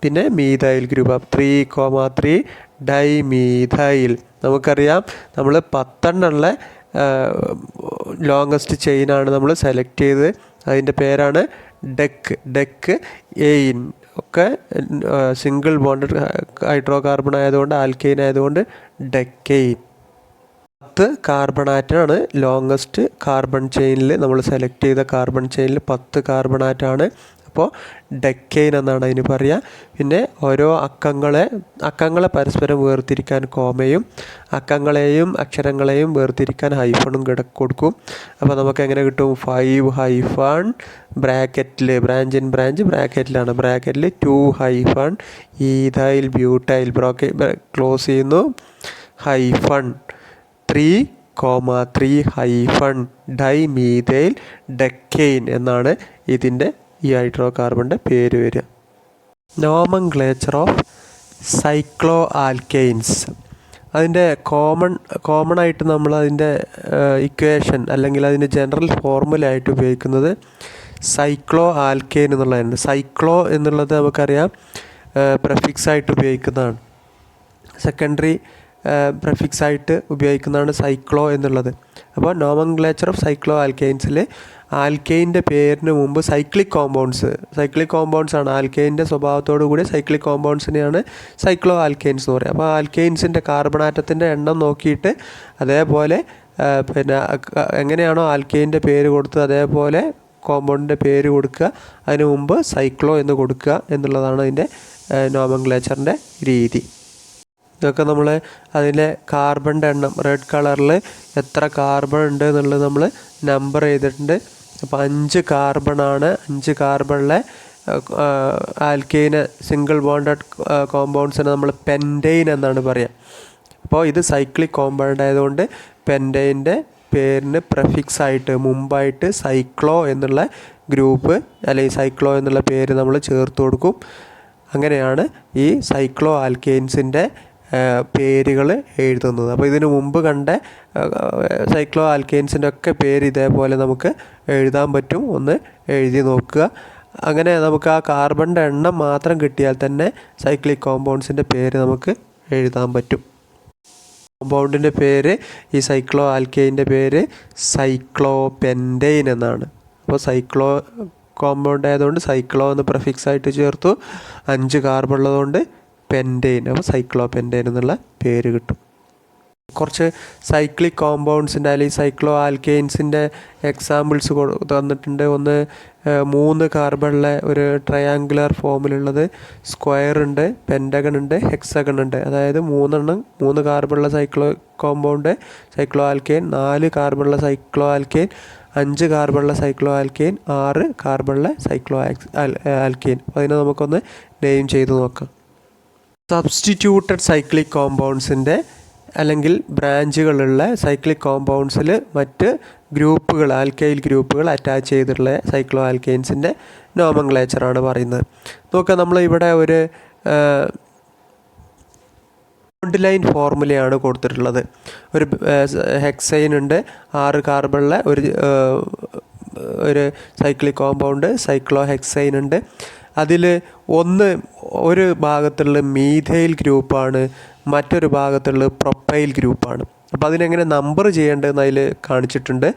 പിന്നെ മീഥൈൽ ഗ്രൂപ്പ് 3,3 ഡൈ മീഥൈൽ. നമുക്കറിയാം നമ്മൾ 10 ലോങ്ങസ്റ്റ് ചെയിനാണ് നമ്മൾ സെലക്ട് ചെയ്ത്. അതിൻ്റെ പേരാണ് ഡെക്ക് എയിൻ. ഒക്കെ സിംഗിൾ ബോണ്ടഡ് ഹൈഡ്രോ കാർബൺ ആയതുകൊണ്ട് ആൽക്കെയിൻ ആയതുകൊണ്ട് ഡെക്കെയിൻ. 10 കാർബൺ ആറ്റാണ് ലോങ്ങസ്റ്റ് കാർബൺ ചെയിനിൽ നമ്മൾ സെലക്ട് ചെയ്ത കാർബൺ ചെയിനിൽ 10 കാർബൺ ആറ്റാണ്. അപ്പോൾ ഡെക്കെയിൻ എന്നാണ് അതിന് പറയുക. പിന്നെ ഓരോ അക്കങ്ങളെ പരസ്പരം വേർതിരിക്കാൻ കോമയും അക്കങ്ങളെയും അക്ഷരങ്ങളെയും വേർതിരിക്കാൻ ഹൈഫണും കൊടുക്കും. അപ്പോൾ നമുക്ക് എങ്ങനെ കിട്ടും? 5 ഹൈഫൺ ബ്രാക്കറ്റിൽ ബ്രാക്കറ്റിലാണ്. ബ്രാക്കറ്റിൽ 2 ഹൈഫൺ ഈഥൈൽ ബ്യൂട്ടൈൽ ക്ലോസ് ചെയ്യുന്നു. ഹൈഫൺ 3,3 ഹൈഫൺ ഡൈ മീഥൈൽ ഡെക്കെയിൻ എന്നാണ് ഇതിൻ്റെ ഈ ഹൈഡ്രോ കാർബണിൻ്റെ പേര് വരിക. Nomenclature of cyclo alkanes. അതിൻ്റെ കോമൺ ആയിട്ട് നമ്മൾ അതിൻ്റെ ഇക്വേഷൻ അല്ലെങ്കിൽ അതിൻ്റെ ജനറൽ ഫോർമുല ആയിട്ട് ഉപയോഗിക്കുന്നത് സൈക്ലോ ആൽക്കെയിൻ എന്നുള്ളതാണ്. സൈക്ലോ എന്നുള്ളത് നമുക്കറിയാം പ്രിഫിക്സ് ആയിട്ട് ഉപയോഗിക്കുന്നതാണ്. സെക്കൻഡറി പ്രിഫിക്സ് ആയിട്ട് ഉപയോഗിക്കുന്നതാണ് സൈക്ലോ എന്നുള്ളത്. അപ്പോൾ നോമൻക്ലേച്ചർ ഓഫ് സൈക്ലോ ആൽക്കെയിൻസിൽ ആൽക്കെയിൻ്റെ പേരിന് മുമ്പ് സൈക്ലിക് കോമ്പൗണ്ട്സ് ആണ്. ആൽക്കെയിൻ്റെ സ്വഭാവത്തോടു കൂടി സൈക്ലിക് കോമ്പൗണ്ട്സിനെയാണ് സൈക്ലോ ആൽക്കെയിൻസ് എന്ന് പറയുക. അപ്പോൾ ആൽക്കെയിൻസിൻ്റെ കാർബൺ ആറ്റത്തിൻ്റെ എണ്ണം നോക്കിയിട്ട് അതേപോലെ പിന്നെ എങ്ങനെയാണോ ആൽക്കെയിൻ്റെ പേര് കൊടുത്തത് അതേപോലെ കോമ്പൗണ്ടിൻ്റെ പേര് കൊടുക്കുക, അതിന് മുമ്പ് സൈക്ലോ എന്ന് കൊടുക്കുക എന്നുള്ളതാണ് അതിൻ്റെ നോമൻക്ലേച്ചറിൻ്റെ രീതി. ഇതൊക്കെ നമ്മൾ അതിലെ കാർബണിൻ്റെ എണ്ണം റെഡ് കളറിൽ എത്ര കാർബൺ ഉണ്ട് എന്നുള്ളത് നമ്മൾ നമ്പർ ചെയ്തിട്ടുണ്ട്. അപ്പോൾ 5 കാർബണാണ്. 5 കാർബണിലെ ആൽക്കെയിന് സിംഗിൾ ബോണ്ടഡ് കോമ്പൗണ്ട്സിനെ നമ്മൾ പെൻറ്റെയിൻ എന്നാണ് പറയുക. അപ്പോൾ ഇത് സൈക്ലിക് കോമ്പൗണ്ട് ആയതുകൊണ്ട് പെൻറ്റെയിൻ്റെ പേരിന് പ്രെഫിക്സ് ആയിട്ട് മുമ്പായിട്ട് സൈക്ലോ എന്നുള്ള ഗ്രൂപ്പ് അല്ലെങ്കിൽ സൈക്ലോ എന്നുള്ള പേര് നമ്മൾ ചേർത്ത് കൊടുക്കും. അങ്ങനെയാണ് ഈ സൈക്ലോ ആൽക്കെയിൻസിൻ്റെ പേരുകൾ എഴുതുന്നത്. അപ്പോൾ ഇതിനു മുമ്പ് കണ്ട സൈക്ലോ ആൽക്കെയിൻസിൻ്റെ ഒക്കെ പേര് ഇതേപോലെ നമുക്ക് എഴുതാൻ പറ്റും. ഒന്ന് എഴുതി നോക്കുക. അങ്ങനെ നമുക്ക് ആ കാർബണിൻ്റെ എണ്ണം മാത്രം കിട്ടിയാൽ തന്നെ സൈക്ലിക് കോമ്പൗണ്ട്സിൻ്റെ പേര് നമുക്ക് എഴുതാൻ പറ്റും. കോമ്പൗണ്ടിൻ്റെ പേര് ഈ സൈക്ലോ ആൽക്കെയിൻ്റെ പേര് സൈക്ലോ പെൻറ്റെയിൻ എന്നാണ്. അപ്പോൾ സൈക്ലോ കോമ്പൗണ്ട് ആയതുകൊണ്ട് സൈക്ലോ എന്ന് പ്രിഫിക്സ് ആയിട്ട് ചേർത്തു. 5 കാർബൺ ഉള്ളതുകൊണ്ട് പെൻറ്റെയിൻ, അപ്പോൾ സൈക്ലോ പെൻറ്റെയിൻ എന്നുള്ള പേര് കിട്ടും. കുറച്ച് സൈക്ലിക് കോമ്പൗണ്ട്സിൻ്റെ അല്ലെങ്കിൽ സൈക്ലോ ആൽക്കെയിൻസിൻ്റെ എക്സാമ്പിൾസ് തന്നിട്ടുണ്ട്. ഒന്ന് 3 കാർബണിലെ ഒരു ട്രയാങ്കുലർ ഫോമിലുള്ളത് സ്ക്വയർ ഉണ്ട്, പെൻറ്റഗൺ ഉണ്ട്, ഹെക്സഗൺ ഉണ്ട്. അതായത് 3 കാർബണിലെ സൈക്ലോ കോമ്പൗണ്ട് സൈക്ലോ ആൽക്കെയിൻ, 4 കാർബണിലെ സൈക്ലോ ആൽക്കെയിൻ, 5 കാർബണിലെ സൈക്ലോ ആൽക്കെയിൻ, 6 കാർബണിലെ സൈക്ലോ ആൽക്കെയിൻ. അപ്പോൾ അതിനെ നമുക്കൊന്ന് നെയിം ചെയ്ത് നോക്കാം. സബ്സ്റ്റിറ്റ്യൂട്ടഡ് സൈക്ലിക് കോമ്പൗണ്ട്സിൻ്റെ അല്ലെങ്കിൽ ബ്രാഞ്ചുകളുള്ള സൈക്ലിക് കോമ്പൗണ്ട്സിൽ മറ്റ് ഗ്രൂപ്പുകൾ ആൽക്കൈൽ ഗ്രൂപ്പുകൾ അറ്റാച്ച് ചെയ്തിട്ടുള്ള സൈക്ലോ ആൽക്കെയിൻസിൻ്റെ നോമൻക്ലേച്ചറാണ് പറയുന്നത്. നോക്കുക, നമ്മൾ ഇവിടെ ഒരു ബോണ്ട് ലൈൻ ഫോർമുലയാണ് കൊടുത്തിട്ടുള്ളത്. ഒരു ഹെക്സൈൻ ഉണ്ട്, 6 കാർബണിലെ ഒരു സൈക്ലിക് കോമ്പൗണ്ട് സൈക്ലോ ഹെക്സൈൻ ഉണ്ട്. അതിൽ ഒരു ഭാഗത്തുള്ള മീഥൈൽ ഗ്രൂപ്പാണ്, മറ്റൊരു ഭാഗത്തുള്ള പ്രൊപ്പൈൽ ഗ്രൂപ്പാണ്. അപ്പോൾ അതിനെങ്ങനെ നമ്പർ ചെയ്യേണ്ടതെന്ന് അതിൽ കാണിച്ചിട്ടുണ്ട്.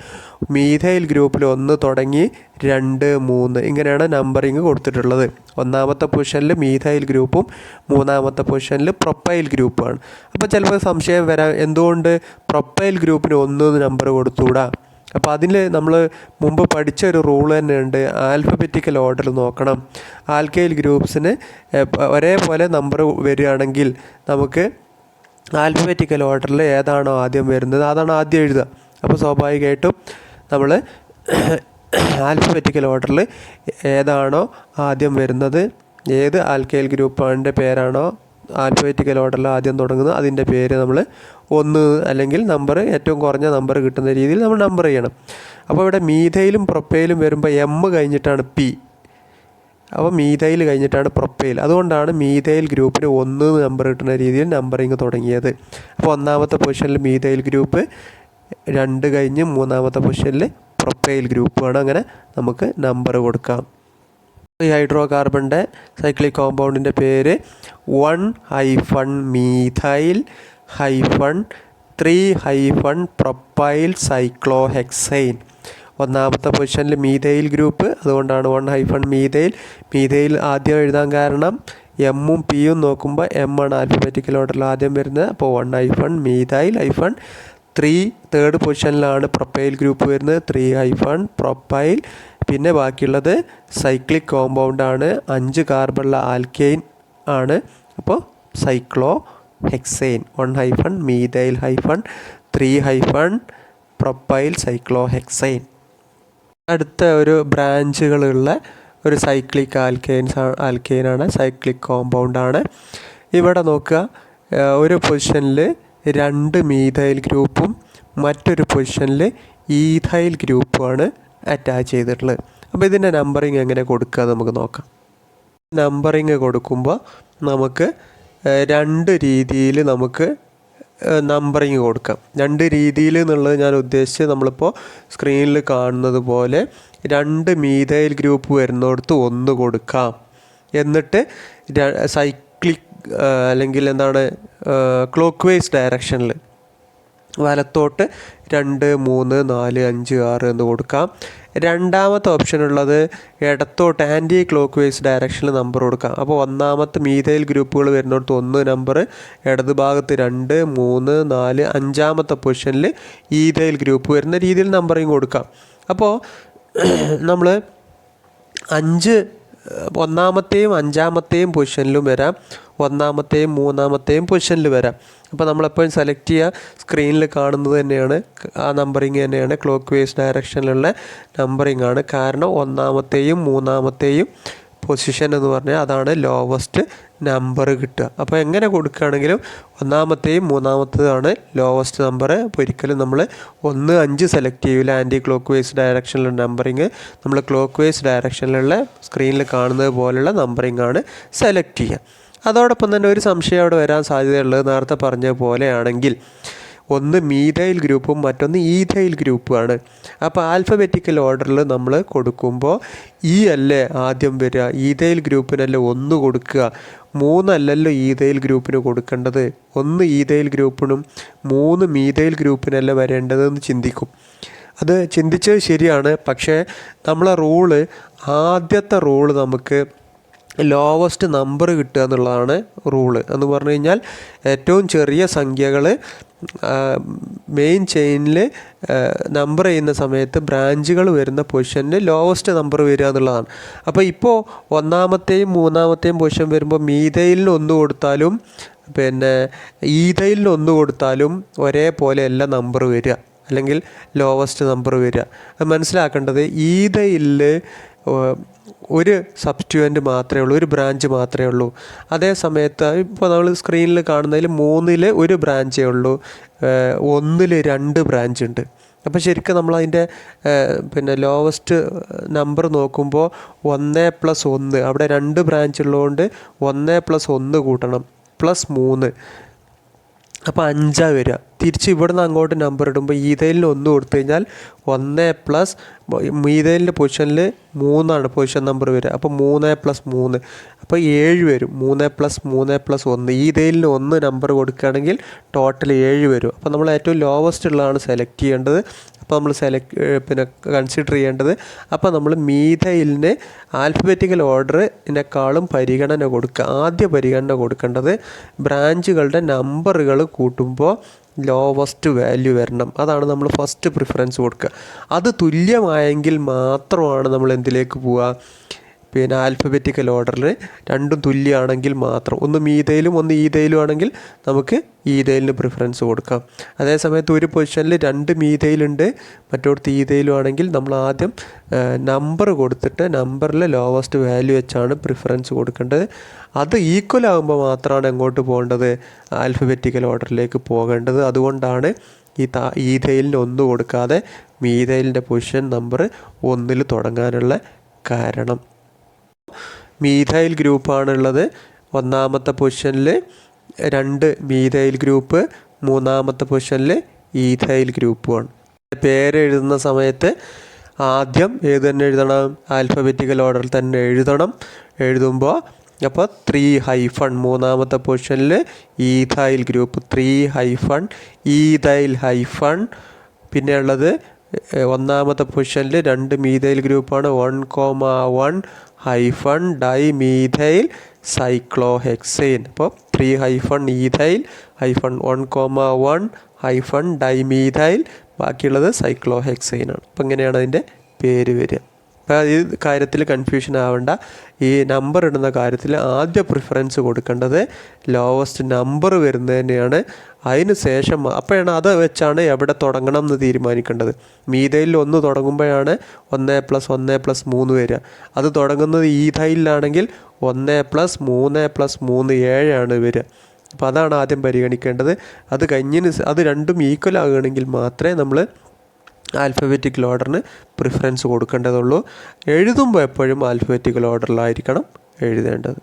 മീഥൈൽ ഗ്രൂപ്പിൽ 1 തുടങ്ങി 2, 3 ഇങ്ങനെയാണ് നമ്പറിങ് കൊടുത്തിട്ടുള്ളത്. 1ാമത്തെ പൊസിഷനിൽ മീഥൈൽ ഗ്രൂപ്പും 3ാമത്തെ പൊസിഷനിൽ പ്രൊപ്പൈൽ ഗ്രൂപ്പുമാണ്. അപ്പോൾ ചിലപ്പോൾ സംശയം വരാം, എന്തുകൊണ്ട് പ്രൊപ്പൈൽ ഗ്രൂപ്പിന് 1 നമ്പർ കൊടുത്തുകൂടാ? അപ്പോൾ അതിൽ നമ്മൾ മുമ്പ് പഠിച്ച ഒരു റൂൾ തന്നെ ഉണ്ട്, ആൽഫബറ്റിക്കൽ ഓർഡർ നോക്കണം. ആൽക്കൈൽ ഗ്രൂപ്പ്സിന് ഒരേപോലെ നമ്പർ വരികയാണെങ്കിൽ നമുക്ക് ആൽഫബറ്റിക്കൽ ഓർഡറിൽ ഏതാണോ ആദ്യം വരുന്നത് അതാണ് ആദ്യം എഴുതുക. അപ്പോൾ സ്വാഭാവികമായിട്ടും നമ്മൾ ആൽഫബറ്റിക്കൽ ഓർഡറിൽ ഏതാണോ ആദ്യം വരുന്നത്, ഏത് ആൽക്കൈൽ ഗ്രൂപ്പിൻ്റെ പേരാണോ ആൽഫബറ്റിക്കൽ ഓർഡറിൽ ആദ്യം തുടങ്ങുന്നത് അതിൻ്റെ പേര് നമ്മൾ 1 അല്ലെങ്കിൽ നമ്പർ ഏറ്റവും കുറഞ്ഞ നമ്പർ കിട്ടുന്ന രീതിയിൽ നമ്മൾ നമ്പർ ചെയ്യണം. അപ്പോൾ ഇവിടെ മീഥൈലും പ്രൊപ്പൈലും വരുമ്പോൾ എം കഴിഞ്ഞിട്ടാണ് പി, അപ്പോൾ മീഥൈൽ കഴിഞ്ഞിട്ടാണ് പ്രൊപ്പൈൽ. അതുകൊണ്ടാണ് മീഥൈൽ ഗ്രൂപ്പിന് 1 നമ്പർ കിട്ടുന്ന രീതിയിൽ നമ്പറിങ് തുടങ്ങിയത്. അപ്പോൾ 1ാമത്തെ പൊസിഷനിൽ മീഥൈൽ ഗ്രൂപ്പ്, 2 കഴിഞ്ഞ് 3ാമത്തെ പൊസിഷനിൽ പ്രൊപ്പൈൽ ഗ്രൂപ്പാണ്. അങ്ങനെ നമുക്ക് നമ്പർ കൊടുക്കാം. ഈ ഹൈഡ്രോ കാർബണിൻ്റെ സൈക്ലിക് കോമ്പൗണ്ടിൻ്റെ പേര് 1-മീഥൈൽ-3-പ്രൊപ്പൈൽ സൈക്ലോഹെക്സൈൻ. 1ാമത്തെ പൊസിഷനിൽ മീഥൈൽ ഗ്രൂപ്പ്, അതുകൊണ്ടാണ് 1-മീഥൈൽ. മീഥൈൽ ആദ്യം എഴുതാൻ കാരണം എമ്മും പിയും നോക്കുമ്പോൾ എം ആണ് ആൽഫബറ്റിക്കൽ ഓർഡറിൽ ആദ്യം വരുന്നത്. അപ്പോൾ 1-മീഥൈൽ-3. തേർഡ് പൊസിഷനിലാണ് പ്രൊപ്പൈൽ ഗ്രൂപ്പ് വരുന്നത്, 3-പ്രൊപ്പൈൽ. പിന്നെ ബാക്കിയുള്ളത് സൈക്ലിക് കോമ്പൗണ്ടാണ്, 5 കാർബണുള്ള ആൽക്കെയിൻ ആണ്. അപ്പോൾ സൈക്ലോ ഹെക്സൈൻ 1-മീഥൈൽ-3-പ്രൊപ്പൈൽ സൈക്ലോ ഹെക്സൈൻ. അടുത്ത ഒരു ബ്രാഞ്ചുകളുള്ള ഒരു സൈക്ലിക് ആൽക്കെയിനാണ്, സൈക്ലിക് കോമ്പൗണ്ടാണ്. ഇവിടെ നോക്കുക, ഒരു പൊസിഷനിൽ 2 മീഥൈൽ ഗ്രൂപ്പും മറ്റൊരു പൊസിഷനിൽ ഈഥൈൽ ഗ്രൂപ്പുമാണ് അറ്റാച്ച് ചെയ്തിട്ടുള്ളത്. അപ്പോൾ ഇതിൻ്റെ നമ്പറിങ് എങ്ങനെ കൊടുക്കുക നമുക്ക് നോക്കാം. നമ്പറിങ് കൊടുക്കുമ്പോൾ നമുക്ക് 2 രീതിയിൽ നമുക്ക് നമ്പറിങ് കൊടുക്കാം. 2 രീതിയിൽ എന്നുള്ളത് ഞാൻ ഉദ്ദേശിച്ച് നമ്മളിപ്പോൾ സ്ക്രീനിൽ കാണുന്നത് പോലെ 2 മീഥൈൽ ഗ്രൂപ്പ് വരുന്നിടത്ത് 1 കൊടുക്കാം. എന്നിട്ട് സൈക്ലിക് അല്ലെങ്കിൽ ക്ലോക്ക് വൈസ് ഡയറക്ഷനിൽ വലത്തോട്ട് 2, 3, 4, 5, 6 എന്ന് കൊടുക്കാം. രണ്ടാമത്തെ ഓപ്ഷൻ ഉള്ളത് ഇടത്തോട്ട് ആൻറ്റി ക്ലോക്ക് വൈസ് ഡയറക്ഷനിൽ നമ്പർ കൊടുക്കാം. അപ്പോൾ ഒന്നാമത്തെ മീഥൈൽ ഗ്രൂപ്പുകൾ വരുന്നിടത്ത് 1 നമ്പർ, ഇടത് ഭാഗത്ത് 2, 3, 4, അഞ്ചാമത്തെ പൊസിഷനിൽ ഈഥൈൽ ഗ്രൂപ്പ് വരുന്ന രീതിയിൽ നമ്പറിങ് കൊടുക്കാം. അപ്പോൾ നമ്മൾ ഒന്നാമത്തെയും അഞ്ചാമത്തെയും പൊസിഷനിലും വരാം, ഒന്നാമത്തെയും മൂന്നാമത്തെയും പൊസിഷനിൽ വരാം. അപ്പോൾ നമ്മളെപ്പോഴും സെലക്ട് ചെയ്യുക സ്ക്രീനിൽ കാണുന്നത് തന്നെയാണ്, ആ നമ്പറിങ് തന്നെയാണ് ക്ലോക്ക് വൈസ് ഡയറക്ഷനിലുള്ള നമ്പറിങ് ആണ്. കാരണം ഒന്നാമത്തെയും മൂന്നാമത്തെയും പൊസിഷൻ എന്ന് പറഞ്ഞാൽ അതാണ് ലോവസ്റ്റ് നമ്പർ കിട്ടുക. അപ്പോൾ എങ്ങനെ കൊടുക്കുകയാണെങ്കിലും ഒന്നാമത്തെയും മൂന്നാമത്തേതാണ് ലോവസ്റ്റ് നമ്പർ. അപ്പോൾ ഒരിക്കലും നമ്മൾ 1, 5 സെലക്ട് ചെയ്യില്ല. ആൻറ്റി ക്ലോക്ക് വൈസ് ഡയറക്ഷനിലുള്ള നമ്പറിങ് നമ്മൾ ക്ലോക്ക് വൈസ് ഡയറക്ഷനിലുള്ള സ്ക്രീനിൽ കാണുന്നത് പോലുള്ള നമ്പറിങ് ആണ് സെലക്ട് ചെയ്യുക. അതോടൊപ്പം തന്നെ ഒരു സംശയം അവിടെ വരാൻ സാധ്യതയുള്ളത് നേരത്തെ പറഞ്ഞ പോലെയാണെങ്കിൽ ഒന്ന് മീഥൈൽ ഗ്രൂപ്പും മറ്റൊന്ന് ഈഥൈൽ ഗ്രൂപ്പുമാണ്. അപ്പോൾ ആൽഫബറ്റിക്കൽ ഓർഡറിൽ നമ്മൾ കൊടുക്കുമ്പോൾ അല്ലേ ആദ്യം വരിക, ഈഥൈൽ ഗ്രൂപ്പിനല്ലേ 1 കൊടുക്കുക, 3 അല്ലല്ലോ ഈഥൈൽ ഗ്രൂപ്പിന് കൊടുക്കേണ്ടത്, 1 ഈഥൈൽ ഗ്രൂപ്പിനും 3 മീഥൈൽ ഗ്രൂപ്പിനല്ലേ വരേണ്ടതെന്ന് ചിന്തിക്കും. അത് ചിന്തിച്ചത് ശരിയാണ്. പക്ഷേ നമ്മളെ ആദ്യത്തെ റൂള് നമുക്ക് ലോവസ്റ്റ് നമ്പർ കിട്ടുക എന്നുള്ളതാണ് റൂള്. എന്ന് പറഞ്ഞു കഴിഞ്ഞാൽ ഏറ്റവും ചെറിയ സംഖ്യകൾ മെയിൻ ചെയിനിൽ നമ്പർ ചെയ്യുന്ന സമയത്ത് ബ്രാഞ്ചുകൾ വരുന്ന പൊസിഷനിൽ ലോവസ്റ്റ് നമ്പർ വരിക എന്നുള്ളതാണ്. അപ്പോൾ ഇപ്പോൾ ഒന്നാമത്തെയും മൂന്നാമത്തെയും പൊസിഷൻ വരുമ്പോൾ മീഥൈലിന് 1 കൊടുത്താലും പിന്നെ ഈഥൈലിന് 1 കൊടുത്താലും ഒരേപോലെ അല്ല നമ്പർ വരിക, അല്ലെങ്കിൽ ലോവസ്റ്റ് നമ്പർ വരിക. മനസ്സിലാക്കേണ്ടത് ഈഥൈലിൽ ഒരു സബ്സ്റ്റിറ്റ്യൂവൻ്റ് മാത്രമേ ഉള്ളൂ, ഒരു ബ്രാഞ്ച് മാത്രമേ ഉള്ളൂ. അതേ സമയത്ത് ഇപ്പോൾ നമ്മൾ സ്ക്രീനിൽ കാണുന്നതിൽ 3 1 ബ്രാഞ്ചേ ഉള്ളൂ, 1 2 ബ്രാഞ്ച് ഉണ്ട്. അപ്പോൾ ശരിക്കും നമ്മളതിൻ്റെ പിന്നെ ലോവസ്റ്റ് നമ്പർ നോക്കുമ്പോൾ 1 + 1, അവിടെ 2 ബ്രാഞ്ച് ഉള്ളതുകൊണ്ട് 1 + 1 കൂട്ടണം, +3, അപ്പോൾ 5 വരിക. തിരിച്ച് ഇവിടുന്ന് അങ്ങോട്ട് നമ്പർ ഇടുമ്പോൾ ഈഥൈലിന് 1 കൊടുത്തു കഴിഞ്ഞാൽ 1 + മീഥൈലിൻ്റെ പൊസിഷനിൽ 3 പൊസിഷൻ നമ്പർ വരിക. അപ്പോൾ 3 + 3, അപ്പോൾ 7 വരും. 3 + 3 + 1, ഈഥൈലിന് 1 നമ്പർ കൊടുക്കുകയാണെങ്കിൽ ടോട്ടൽ 7 വരും. അപ്പോൾ നമ്മൾ ഏറ്റവും ലോവസ്റ്റ് ഉള്ളതാണ് സെലക്ട് ചെയ്യേണ്ടത്. അപ്പോൾ നമ്മൾ കൺസിഡർ ചെയ്യേണ്ടത്, അപ്പോൾ നമ്മൾ മീഥൈലിന് ആൽഫബറ്റിക്കൽ ഓർഡറിനേക്കാളും പരിഗണന കൊടുക്കുക. ആദ്യ പരിഗണന കൊടുക്കേണ്ടത് ബ്രാഞ്ചുകളുടെ നമ്പറുകൾ കൂട്ടുമ്പോൾ ലോവസ്റ്റ് വാല്യൂ വരണം. അതാണ് നമ്മൾ ഫസ്റ്റ് പ്രിഫറൻസ് കൊടുക്കുക. അത് തുല്യമായെങ്കിൽ മാത്രമാണ് നമ്മൾ എന്തിലേക്ക് പോവുക, ആൽഫബറ്റിക്കൽ ഓർഡറിൽ രണ്ടും തുല്യമാണെങ്കിൽ മാത്രം, ഒന്ന് മീഥൈലും ഒന്ന് ഈഥൈലും ആണെങ്കിൽ നമുക്ക് ഈഥൈലിന് പ്രിഫറൻസ് കൊടുക്കാം. അതേസമയത്ത് ഒരു പൊസിഷനിൽ 2 മീഥൈലുണ്ട്, മറ്റോടത്ത് ഈഥൈലും ആണെങ്കിൽ നമ്മൾ ആദ്യം നമ്പർ കൊടുത്തിട്ട് നമ്പറിൽ ലോവസ്റ്റ് വാല്യൂ വെച്ചാണ് പ്രിഫറൻസ് കൊടുക്കേണ്ടത്. അത് ഈക്വൽ ആകുമ്പോൾ മാത്രമാണ് എങ്ങോട്ട് പോകേണ്ടത്, ആൽഫബറ്റിക്കൽ ഓർഡറിലേക്ക് പോകേണ്ടത്. അതുകൊണ്ടാണ് ഈഥൈലിന് 1 കൊടുക്കാതെ മീഥൈലിൻ്റെ പൊസിഷൻ നമ്പർ 1 തുടങ്ങാനുള്ള കാരണം. മീഥൈൽ ഗ്രൂപ്പാണുള്ളത്. ഒന്നാമത്തെ പൊസിഷനിൽ 2 മീഥൈൽ ഗ്രൂപ്പ്, മൂന്നാമത്തെ പൊസിഷനിൽ ഈഥൈൽ ഗ്രൂപ്പുമാണ്. പേര് എഴുതുന്ന സമയത്ത് ആദ്യം ഏത് തന്നെ എഴുതണം, ആൽഫബറ്റിക്കൽ ഓർഡറിൽ തന്നെ എഴുതണം. എഴുതുമ്പോൾ അപ്പോൾ 3- മൂന്നാമത്തെ പൊസിഷനിൽ ഈഥൈൽ ഗ്രൂപ്പ് 3- ഈഥൈൽ -, പിന്നെ ഉള്ളത് ഒന്നാമത്തെ പൊസിഷനിൽ 2 മീഥൈൽ ഗ്രൂപ്പാണ്, 1,1 ഡൈമീഥൈൽ സൈക്ലോഹെക്സെയിൻ. അപ്പോൾ 3- ഈഥൈൽ -1,1 ഡൈമീഥൈൽ, ബാക്കിയുള്ളത് സൈക്ലോഹെക്സെയിനാണ്. അപ്പോൾ ഇങ്ങനെയാണ് അതിൻ്റെ പേര് വരിക. അപ്പോൾ ഈ കാര്യത്തിൽ കൺഫ്യൂഷൻ ആവേണ്ട. ഈ നമ്പർ ഇടുന്ന കാര്യത്തിൽ ആദ്യ പ്രിഫറൻസ് കൊടുക്കേണ്ടത് ലോവസ്റ്റ് നമ്പർ വരുന്നത് തന്നെയാണ്. അതിന് ശേഷം അപ്പോഴാണ് അത് വെച്ചാണ് എവിടെ തുടങ്ങണം എന്ന് തീരുമാനിക്കേണ്ടത്. മീഥൈലിൽ 1 തുടങ്ങുമ്പോഴാണ് 1 + 1 + 3 വരിക. അത് തുടങ്ങുന്നത് ഈഥൈലിലാണെങ്കിൽ 1 + 3 + 3 7 വരിക. അപ്പോൾ അതാണ് ആദ്യം പരിഗണിക്കേണ്ടത്. അത് അത് രണ്ടും ഈക്വൽ ആകുകയാണെങ്കിൽ മാത്രമേ നമ്മൾ ആൽഫബറ്റിക്കൽ ഓർഡറിന് പ്രിഫറൻസ് കൊടുക്കേണ്ടതുള്ളൂ. എഴുതുമ്പോൾ എപ്പോഴും ആൽഫബറ്റിക്കൽ ഓർഡറിലായിരിക്കണം എഴുതേണ്ടത്.